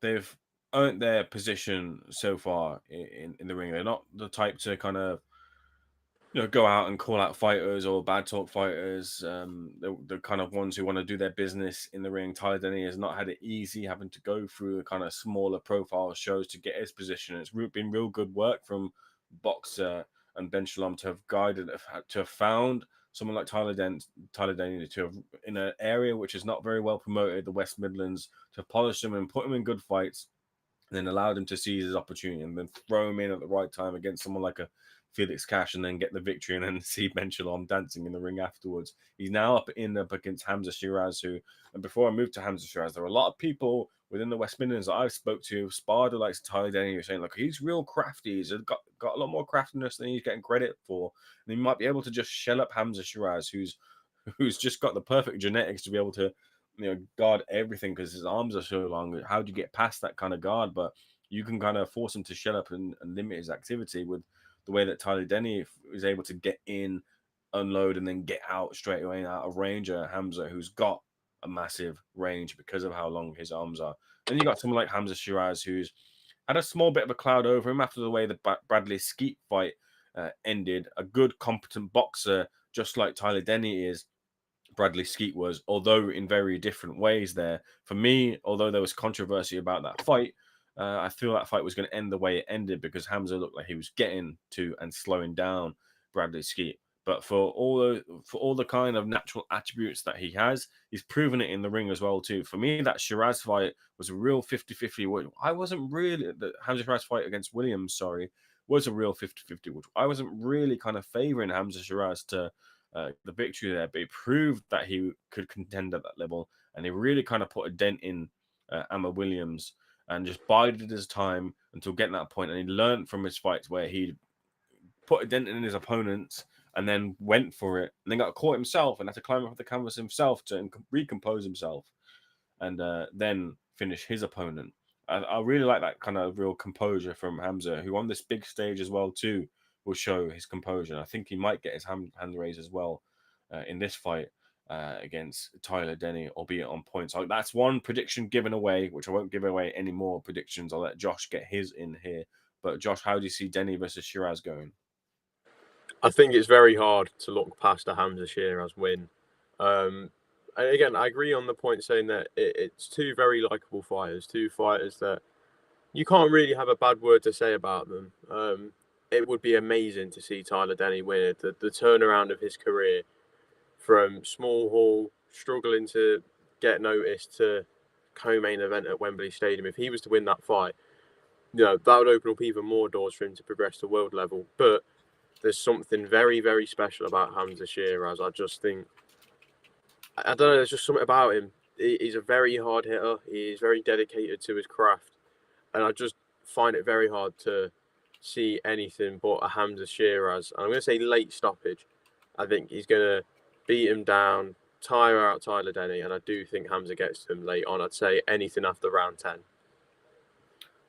they've earned their position so far in the ring. They're not the type to kind of, you know, go out and call out fighters or bad talk fighters. The kind of ones who want to do their business in the ring. Tyler Denny has not had it easy, having to go through the kind of smaller profile shows to get his position. It's been real good work from Boxer and Ben Shalom to have found someone like Tyler Denny to have, in an area which is not very well promoted, the West Midlands, to polish him and put him in good fights, and then allowed him to seize his opportunity and then throw him in at the right time against someone like a Felix Cash, and then get the victory, and then see Ben Shalom dancing in the ring afterwards. He's now up against Hamza Shiraz, who, and before I moved to Hamza Shiraz, there were a lot of people within the West Midlands that I've spoke to, sparred like Tyler Denny, who saying, look, he's real crafty. He's got a lot more craftiness than he's getting credit for. And he might be able to just shell up Hamza Shiraz, who's just got the perfect genetics to be able to, you know, guard everything, because his arms are so long. How do you get past that kind of guard? But you can kind of force him to shell up and limit his activity with the way that Tyler Denny is able to get in, unload, and then get out straight away out of range. Hamza, who's got a massive range because of how long his arms are. Then you got someone like Hamza Shiraz, who's had a small bit of a cloud over him after the way the Bradley Skeet fight ended. A good, competent boxer, just like Tyler Denny is. Bradley Skeet was, although in very different ways there. For me, although there was controversy about that fight, I feel that fight was going to end the way it ended because Hamza looked like he was getting to and slowing down Bradley Skeet. But for all the kind of natural attributes that he has, he's proven it in the ring as well too. For me, that Shiraz fight was a real 50-50. I wasn't really the Hamza Shiraz fight against Williams, was a real 50-50. Which I wasn't really kind of favoring Hamza Shiraz to the victory there, but he proved that he could contend at that level, and he really kind of put a dent in Amma Williams and just bided his time until getting that point. And he learned from his fights where he put a dent in his opponents and then went for it, and then got caught himself and had to climb up the canvas himself to recompose himself, and then finish his opponent. I really like that kind of real composure from Hamza, who on this big stage as well too will show his composure. I think he might get his hand raised as well in this fight against Tyler Denny, albeit on points. So that's one prediction given away, which I won't give away any more predictions. I'll let Josh get his in here. But Josh, how do you see Denny versus Shiraz going? I think it's very hard to look past a Hamza Shiraz win. And again, I agree on the point saying that it's two very likable fighters, two fighters that you can't really have a bad word to say about them. It would be amazing to see Tyler Denny win it. The turnaround of his career from small hall, struggling to get noticed, to co-main event at Wembley Stadium. If he was to win that fight, that would open up even more doors for him to progress to world level. But there's something very, very special about Hamza Shiraz. I just think, I don't know, there's just something about him. He's a very hard hitter. He's very dedicated to his craft. And I just find it very hard to see anything but a Hamza Shiraz. And I'm going to say late stoppage. I think he's going to beat him down, tire out Tyler Denny, and I do think Hamza gets to him late on. I'd say anything after round 10.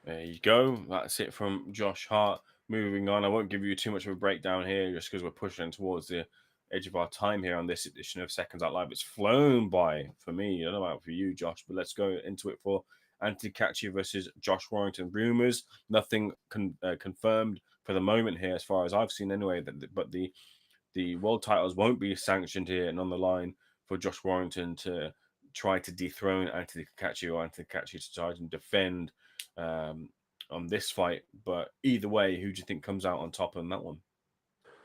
There you go. That's it from Josh Hart. Moving on, I won't give you too much of a breakdown here just because we're pushing towards the edge of our time here on this edition of Seconds Out Live. It's flown by for me. I don't know about for you, Josh, but let's go into it for Anthony Catchy versus Josh Warrington. Rumors, nothing confirmed for the moment here, as far as I've seen anyway. But the world titles won't be sanctioned here and on the line for Josh Warrington to try to dethrone Anthony Catchy, or Anthony Catchy to try and defend on this fight. But either way, who do you think comes out on top on that one?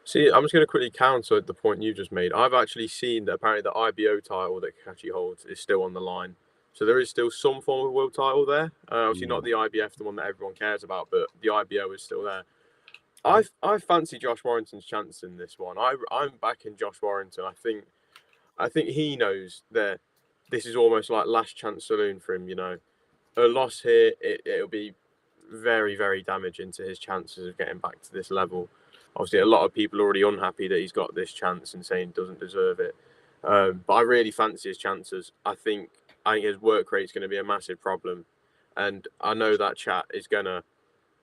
See, I'm just going to quickly counter the point you just made. I've actually seen that apparently the IBO title that Catchy holds is still on the line. So there is still some form of world title there. Obviously not the IBF, the one that everyone cares about, but the IBO is still there. I fancy Josh Warrington's chance in this one. I'm backing Josh Warrington. I think he knows that this is almost like last chance saloon for him. A loss here, it'll be very, very damaging to his chances of getting back to this level. Obviously, a lot of people are already unhappy that he's got this chance and saying he doesn't deserve it. But I really fancy his chances. I think his work rate is going to be a massive problem, and I know that chat is gonna.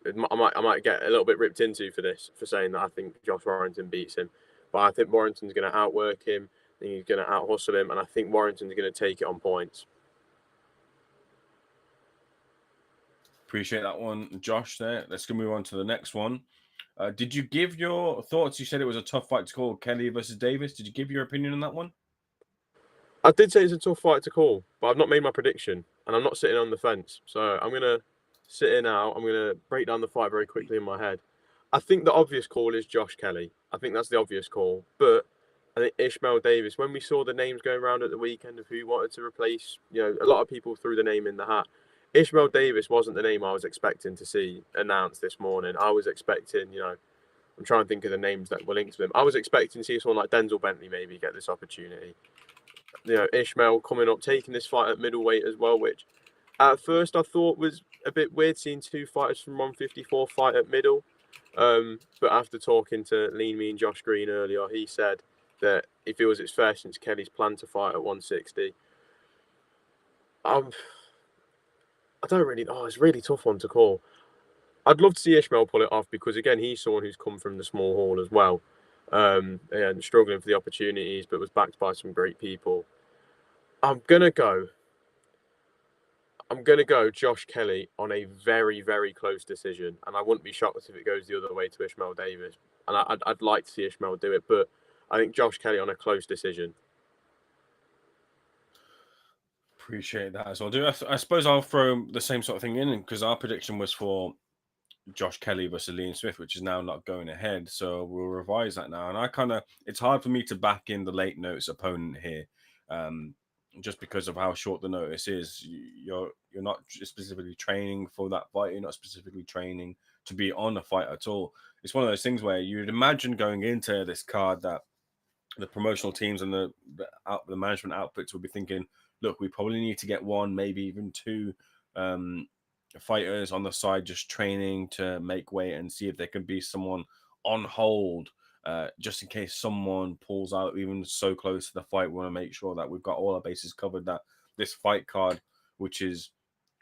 I might get a little bit ripped into for saying that I think Josh Warrington beats him, but I think Warrington's going to outwork him. I think he's going to out hustle him, and I think Warrington's going to take it on points. Appreciate that one, Josh. There. Let's go move on to the next one. Did you give your thoughts? You said it was a tough fight to call, Kelly versus Davis. Did you give your opinion on that one? I did say it's a tough fight to call, but I've not made my prediction, and I'm not sitting on the fence. So I'm going to sit in now. I'm going to break down the fight very quickly in my head. I think the obvious call is Josh Kelly. I think that's the obvious call. But I think Ishmael Davis, when we saw the names going around at the weekend of who wanted to replace, a lot of people threw the name in the hat. Ishmael Davis wasn't the name I was expecting to see announced this morning. I was expecting, I'm trying to think of the names that were linked to them. I was expecting to see someone like Denzel Bentley maybe get this opportunity. Ishmael coming up, taking this fight at middleweight as well, which at first I thought was a bit weird seeing two fighters from 154 fight at middle. But after talking to Lean Me and Josh Green earlier, he said that he feels it's fair since Kelly's planned to fight at 160. I don't really. It's a really tough one to call. I'd love to see Ishmael pull it off because, again, he's someone who's come from the small hall as well, and struggling for the opportunities, but was backed by some great people. I'm gonna go Josh Kelly on a very, very close decision, and I wouldn't be shocked if it goes the other way to Ishmael Davis. And I'd like to see Ishmael do it, but I think Josh Kelly on a close decision. Appreciate that as well. I suppose I'll throw the same sort of thing in because our prediction was for Josh Kelly versus Liam Smith, which is now not going ahead. So we'll revise that now. And it's hard for me to back in the late notice opponent here, just because of how short the notice is. You're not specifically training for that fight. You're not specifically training to be on a fight at all. It's one of those things where you'd imagine going into this card that the promotional teams and the management outputs will be thinking, look, we probably need to get one, maybe even two fighters on the side just training to make weight and see if there can be someone on hold just in case someone pulls out even so close to the fight. We want to make sure that we've got all our bases covered, that this fight card, which is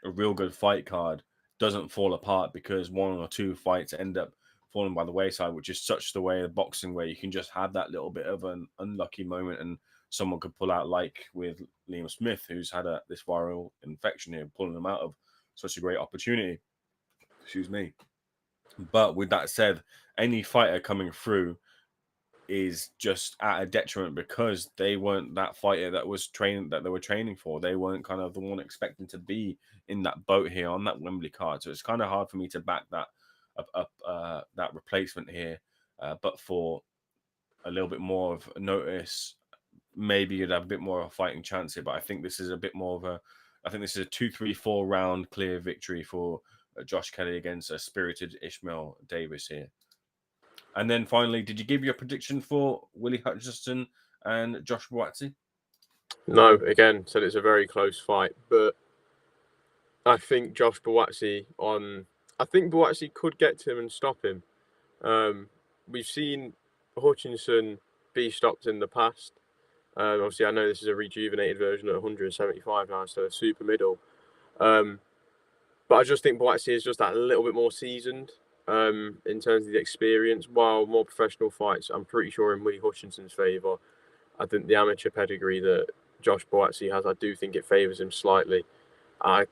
a real good fight card, doesn't fall apart because one or two fights end up falling by the wayside, which is such the way of boxing where you can just have that little bit of an unlucky moment and someone could pull out, like with Liam Smith, who's had this viral infection here, pulling them out of such a great opportunity. Excuse me. But with that said, any fighter coming through is just at a detriment because they weren't that fighter that they were training for. They weren't kind of the one expecting to be in that boat here on that Wembley card. So it's kind of hard for me to back that that replacement here. But for a little bit more of a notice, maybe you'd have a bit more of a fighting chance here. But I think this is a bit more of I think this is a 2-3-4 round clear victory for Josh Kelly against a spirited Ishmael Davis here. And then finally, did you give your prediction for Willie Hutchinson and Josh Buatsi? No, again, said it's a very close fight, but I think Buatsi could get to him and stop him. We've seen Hutchinson be stopped in the past. Obviously, I know this is a rejuvenated version at 175 now, so a super middle. But I just think Buatsi is just that little bit more seasoned in terms of the experience. While more professional fights, I'm pretty sure in Willie Hutchinson's favour. I think the amateur pedigree that Josh Buatsi has, I do think it favours him slightly. I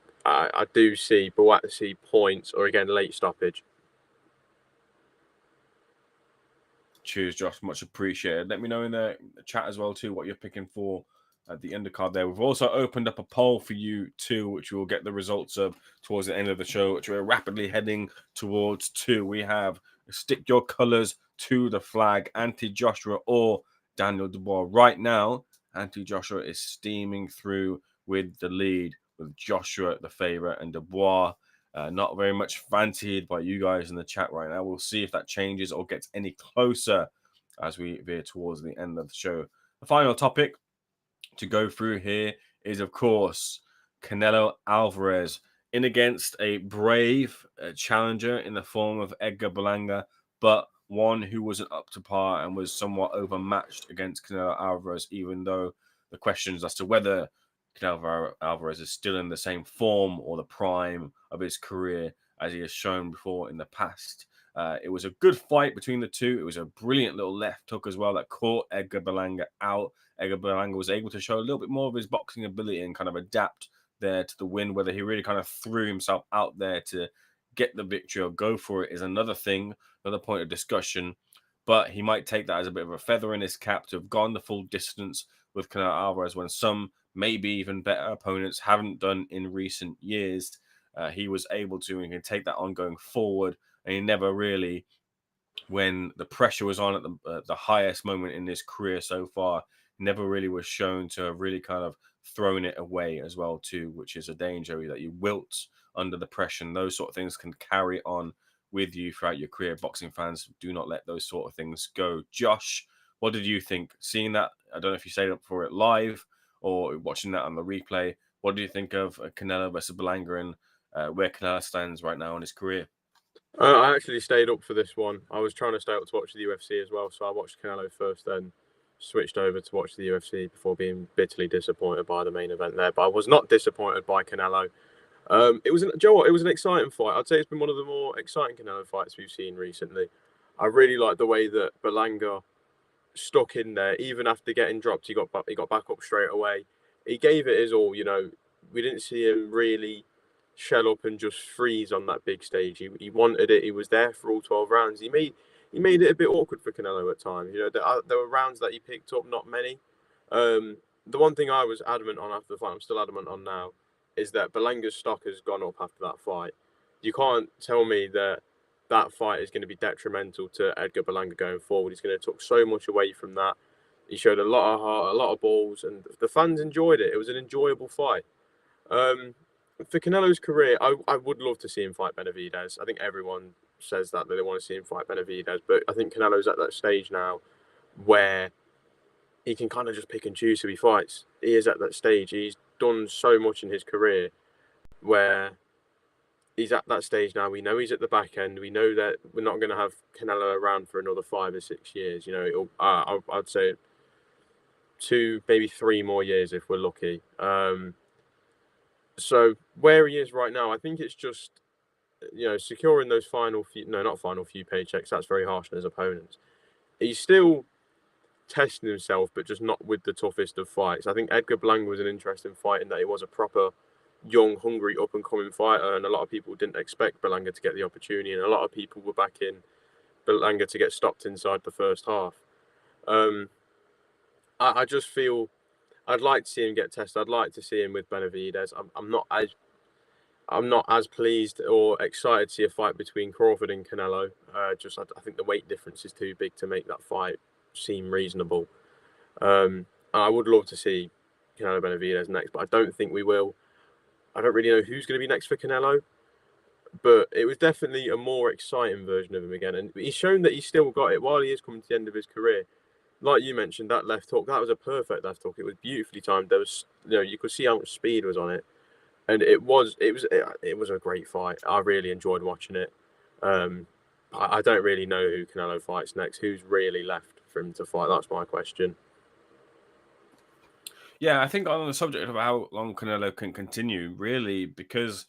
do see Buatsi points or again late stoppage. Cheers, Josh. Much appreciated. Let me know in the chat as well too what you're picking for the undercard there. We've also opened up a poll for you too, which we'll get the results of towards the end of the show, which we're rapidly heading towards too. We have stick your colors to the flag, anti-Joshua or Daniel Dubois. Right now, anti-Joshua is steaming through with the lead, with Joshua the favorite and Dubois not very much fancied by you guys in the chat right now. We'll see if that changes or gets any closer as we veer towards the end of the show. The final topic to go through here is, of course, Canelo Alvarez in against a brave challenger in the form of Edgar Berlanga, but one who wasn't up to par and was somewhat overmatched against Canelo Alvarez, even though the questions as to whether Canelo Alvarez is still in the same form or the prime of his career as he has shown before in the past. It was a good fight between the two. It was a brilliant little left hook as well that caught Edgar Berlanga out. Edgar Berlanga was able to show a little bit more of his boxing ability and kind of adapt there to the win. Whether he really kind of threw himself out there to get the victory or go for it is another thing, another point of discussion. But he might take that as a bit of a feather in his cap to have gone the full distance with Canelo Alvarez when some maybe even better opponents haven't done in recent years. He was able to and can take that on going forward. And he never really, when the pressure was on at the highest moment in his career so far, never really was shown to have really kind of thrown it away as well too, which is a danger that you wilt under the pressure. And those sort of things can carry on with you throughout your career. Boxing fans, do not let those sort of things go. Josh, what did you think? Seeing that, I don't know if you stayed up for it live or watching that on the replay. What do you think of Canelo versus Berlanga and where Canelo stands right now in his career? I actually stayed up for this one. I was trying to stay up to watch the UFC as well, so I watched Canelo first, then switched over to watch the UFC before being bitterly disappointed by the main event there. But I was not disappointed by Canelo. It was an exciting fight. I'd say it's been one of the more exciting Canelo fights we've seen recently. I really like the way that Berlanga stuck in there, even after getting dropped. He got back up straight away. he gave it his all. You know, we didn't see him really shell up and just freeze on that big stage. He wanted it. He was there for all 12 rounds. He made it a bit awkward for Canelo at times. You know, there were rounds that he picked up, not many. The one thing I was adamant on after the fight, I'm still adamant on now, is that Berlanga's stock has gone up after that fight. You can't tell me that that fight is going to be detrimental to Edgar Berlanga going forward. He's going to take so much away from that. He showed a lot of heart, a lot of balls, and the fans enjoyed it. It was an enjoyable fight. For Canelo's career, I would love to see him fight Benavidez. I think everyone says that they want to see him fight Benavidez, but I think Canelo's at that stage now where he can kind of just pick and choose who he fights. He is at that stage. He's done so much in his career where he's at that stage now. We know he's at the back end. We know that we're not going to have Canelo around for another 5 or 6 years. You know, I'd say 2, maybe 3 more years if we're lucky. So where he is right now, I think it's just, you know, securing those final few, no, not final few paychecks. That's very harsh on his opponents. He's still testing himself, but just not with the toughest of fights. I think Edgar Berlanga was an interesting fight in that he was a proper young, hungry, up-and-coming fighter, and a lot of people didn't expect Berlanga to get the opportunity, and a lot of people were backing Berlanga to get stopped inside the first half. I just feel I'd like to see him get tested. I'd like to see him with Benavidez. I'm not as pleased or excited to see a fight between Crawford and Canelo. I think the weight difference is too big to make that fight seem reasonable. I would love to see Canelo Benavidez next, but I don't think we will. I don't really know who's going to be next for Canelo, but it was definitely a more exciting version of him again. And he's shown that he's still got it while he is coming to the end of his career. Like you mentioned, that left hook, that was a perfect left hook. It was beautifully timed. There was, you know, you could see how much speed was on it. And it was a great fight. I really enjoyed watching it. I don't really know who Canelo fights next. Who's really left for him to fight? That's my question. Yeah, I think on the subject of how long Canelo can continue, really, because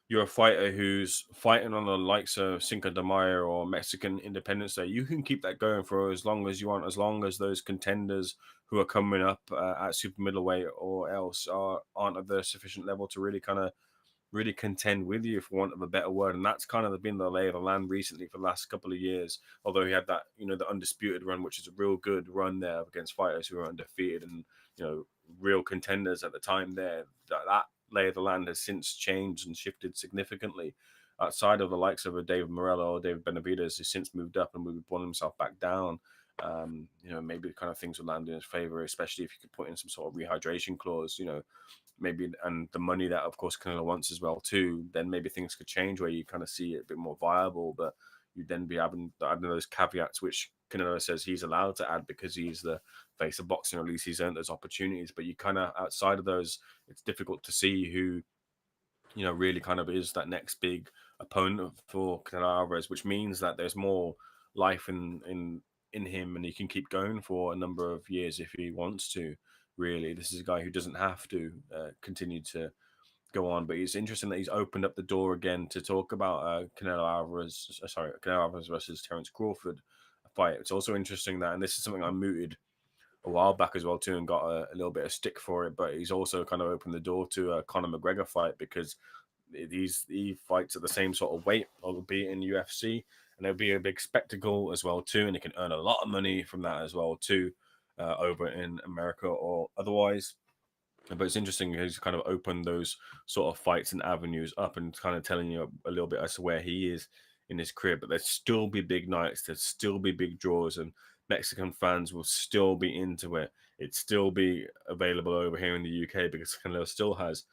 you're a fighter who's fighting on the likes of Cinco de Mayo or Mexican Independence Day, you can keep that going for as long as you want, as long as those contenders who are coming up at super middleweight or else aren't at the sufficient level to really contend with you, for want of a better word. And that's kind of been the lay of the land recently for the last couple of years. Although he had that, you know, the undisputed run, which is a real good run there against fighters who are undefeated and, you know, real contenders at the time there. That lay of the land has since changed and shifted significantly. Outside of the likes of a David Morello or David Benavidez, who's since moved up and moved himself back down. You know, maybe kind of things would land in his favor, especially if you could put in some sort of rehydration clause, you know, maybe, and the money that of course Canelo wants as well too, then maybe things could change where you kind of see it a bit more viable, but you'd then be adding those caveats which Canelo says he's allowed to add because he's the face of boxing, or at least he's earned those opportunities. But you kind of, outside of those, it's difficult to see who, you know, really kind of is that next big opponent for Canelo Alvarez, which means that there's more life in him and he can keep going for a number of years if he wants to. Really, this is a guy who doesn't have to continue to go on, but it's interesting that he's opened up the door again to talk about Canelo Alvarez versus Terence Crawford fight. It's also interesting that, and this is something I mooted a while back as well too, and got a little bit of stick for it, but he's also kind of opened the door to a Conor McGregor fight, because he fights at the same sort of weight, albeit in UFC, and it'll be a big spectacle as well too, and he can earn a lot of money from that as well too, over in America or otherwise. But it's interesting, he's kind of opened those sort of fights and avenues up and kind of telling you a little bit as to where he is in his career. But there'll still be big nights, there'll still be big draws, and Mexican fans will still be into it. It'd still be available over here in the UK because Canelo still has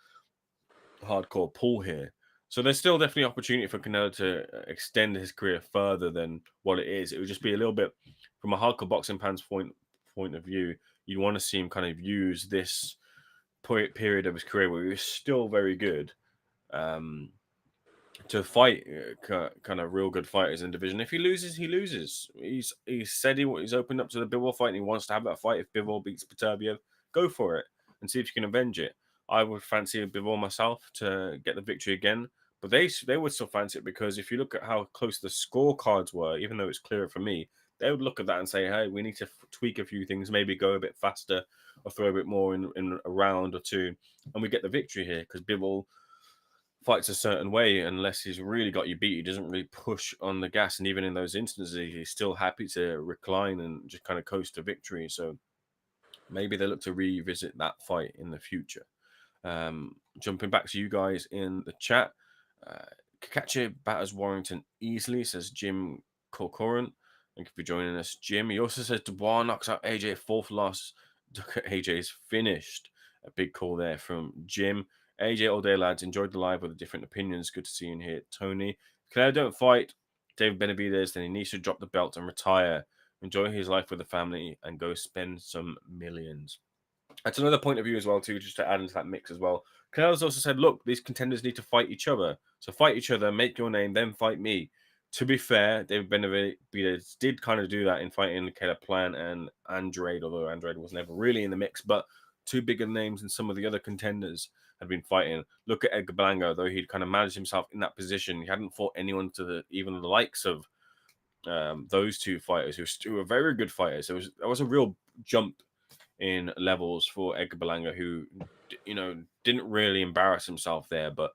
a hardcore pull here. So there's still definitely opportunity for Canelo to extend his career further than what it is. It would just be a little bit, from a hardcore boxing fan's point of view, you want to see him kind of use this period of his career where he was still very good, to fight kind of real good fighters in the division. If he loses, he loses. He's said he's opened up to the Bivol fight and he wants to have that fight. If Bivol beats Beterbiev, go for it and see if you can avenge it. I would fancy Bivol myself to get the victory again, but they would still fancy it, because if you look at how close the scorecards were, even though it's clearer for me, they would look at that and say, hey, we need to tweak a few things, maybe go a bit faster or throw a bit more in a round or two, and we get the victory here because Bivol fights a certain way. Unless he's really got you beat, he doesn't really push on the gas, and even in those instances, he's still happy to recline and just kind of coast to victory. So maybe they look to revisit that fight in the future. Jumping back to you guys in the chat, Kakachi batters Warrington easily, says Jim Corcoran. Thank you for joining us, Jim. He also says Dubois knocks out AJ, fourth loss. AJ's finished. A big call there from Jim. AJ all day, lads. Enjoyed the live with the different opinions. Good to see you in here, Tony. Canelo don't fight David Benavidez, then he needs to drop the belt and retire. Enjoy his life with the family and go spend some millions. That's another point of view as well, too, just to add into that mix as well. Canelo's also said, look, these contenders need to fight each other. So fight each other, make your name, then fight me. To be fair, David Benavidez did kind of do that in fighting Caleb Plant and Andrade, although Andrade was never really in the mix. But two bigger names than some of the other contenders had been fighting. Look at Edgar Berlanga, though he'd kind of managed himself in that position. He hadn't fought anyone to even the likes of those two fighters who were very good fighters. There was a real jump in levels for Edgar Berlanga, who, didn't really embarrass himself there. But,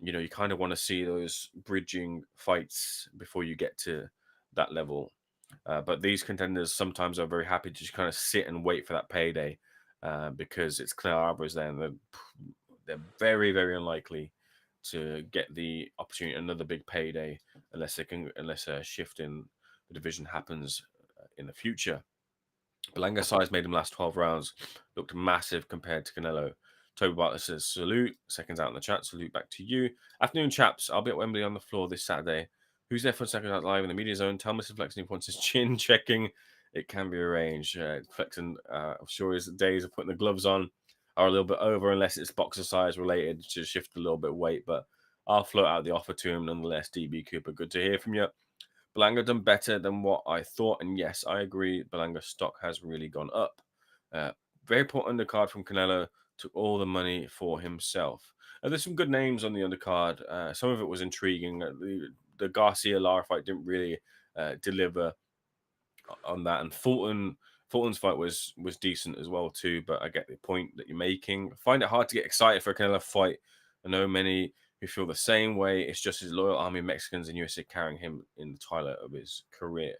you kind of want to see those bridging fights before you get to that level. But these contenders sometimes are very happy to just kind of sit and wait for that payday because it's Canelo Alvarez there, and they're very, very unlikely to get the opportunity, another big payday, unless a shift in the division happens in the future. Berlanga's size made him last 12 rounds. Looked massive compared to Canelo. Toby Bartlett says, salute. Seconds out in the chat. Salute back to you. Afternoon, chaps. I'll be at Wembley on the floor this Saturday. Who's there for Seconds Out Live in the media zone? Tell Mr. Flexing wants his chin checking. It can be arranged. Flexing, I'm sure his days of putting the gloves on are a little bit over, unless it's boxer size related to shift a little bit of weight. But I'll float out the offer to him nonetheless. DB Cooper, good to hear from you. Berlanga done better than what I thought, and yes, I agree. Berlanga's stock has really gone up. Very poor undercard from Canelo. Took all the money for himself. There's some good names on the undercard. Some of it was intriguing. The Garcia Lara fight didn't really deliver on that, and Fulton's fight was decent as well too. But I get the point that you're making. I find it hard to get excited for a Canelo fight. I know many who feel the same way. It's just his loyal army of Mexicans in USA carrying him in the twilight of his career.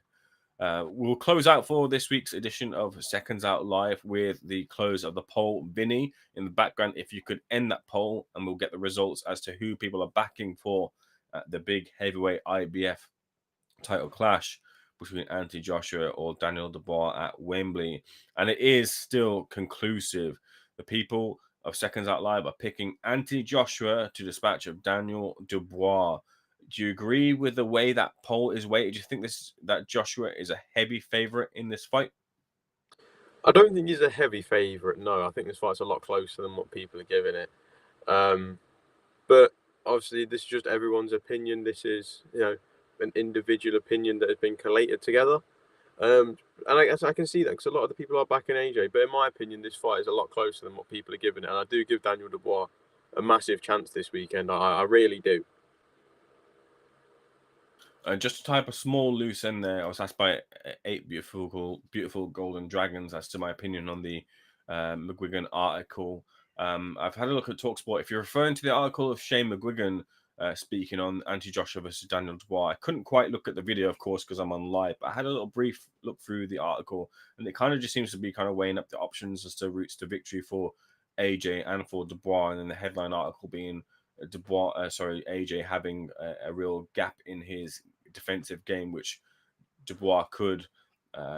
We'll close out for this week's edition of Seconds Out Live with the close of the poll. Vinny, in the background, if you could end that poll, and we'll get the results as to who people are backing for the big heavyweight IBF title clash between Anthony Joshua or Daniel Dubois at Wembley. And it is still conclusive. The people of Seconds Out Live are picking Anthony Joshua to dispatch of Daniel Dubois. Do you agree with the way that poll is weighted? Do you think that Joshua is a heavy favorite in this fight? I don't think he's a heavy favorite. No, I think this fight's a lot closer than what people are giving it. But obviously, this is just everyone's opinion. This is, an individual opinion that has been collated together. And I guess I can see that because a lot of the people are backing AJ. But in my opinion, this fight is a lot closer than what people are giving it. And I do give Daniel Dubois a massive chance this weekend. I really do. Just to type a small loose end there, I was asked by 8 beautiful golden dragons as to my opinion on the McGuigan article. I've had a look at TalkSport. If you're referring to the article of Shane McGuigan speaking on Anthony Joshua versus Daniel Dubois, I couldn't quite look at the video, of course, because I'm on live. But I had a little brief look through the article, and it kind of just seems to be kind of weighing up the options as to routes to victory for AJ and for Dubois, and then the headline article being AJ having a real gap in his defensive game, which Dubois could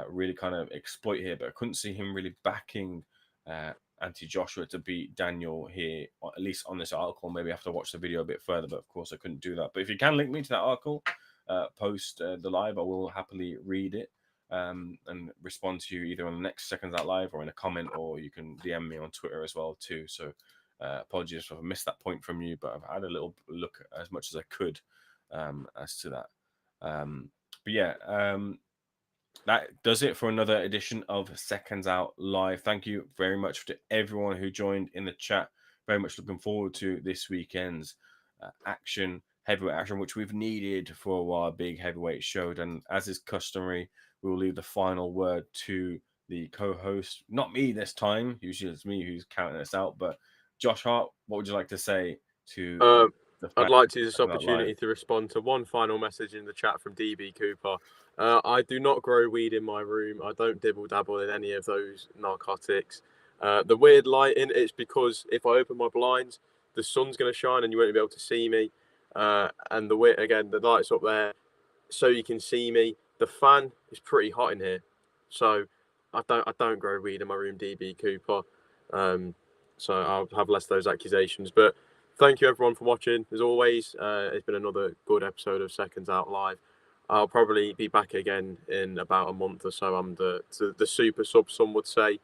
really kind of exploit here. But I couldn't see him really backing Anthony Joshua to beat Daniel here, at least on this article. Maybe I have to watch the video a bit further, but of course I couldn't do that. But if you can link me to that article post the live, I will happily read it and respond to you either on the next Seconds Out Live or in a comment, or you can DM me on Twitter as well too. So apologies if I missed that point from you, but I've had a little look as much as I could as to that. But yeah, that does it for another edition of Seconds Out Live. Thank you very much to everyone who joined in the chat. Very much looking forward to this weekend's heavyweight action, which we've needed for a while. Big heavyweight showdown, as is customary. we'll leave the final word to the co-host. Not me this time. Usually it's me who's counting us out. But Josh Hart, what would you like to say to the I'd fans like to use this checking out opportunity live? to respond to one final message in the chat from DB Cooper. I do not grow weed in my room. I don't dibble dabble in any of those narcotics. The weird lighting, it's because if I open my blinds, the sun's going to shine and you won't be able to see me. And the light's up there so you can see me. The fan is pretty hot in here, so I don't grow weed in my room, DB Cooper. So I'll have less of those accusations. But thank you everyone for watching. As always, it's been another good episode of Seconds Out Live. I'll probably be back again in about a month or so. I'm the super sub, some would say.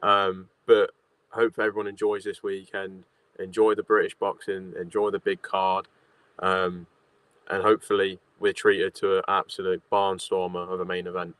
But hope everyone enjoys this weekend. Enjoy the British boxing. Enjoy the big card. And hopefully we're treated to an absolute barnstormer of a main event.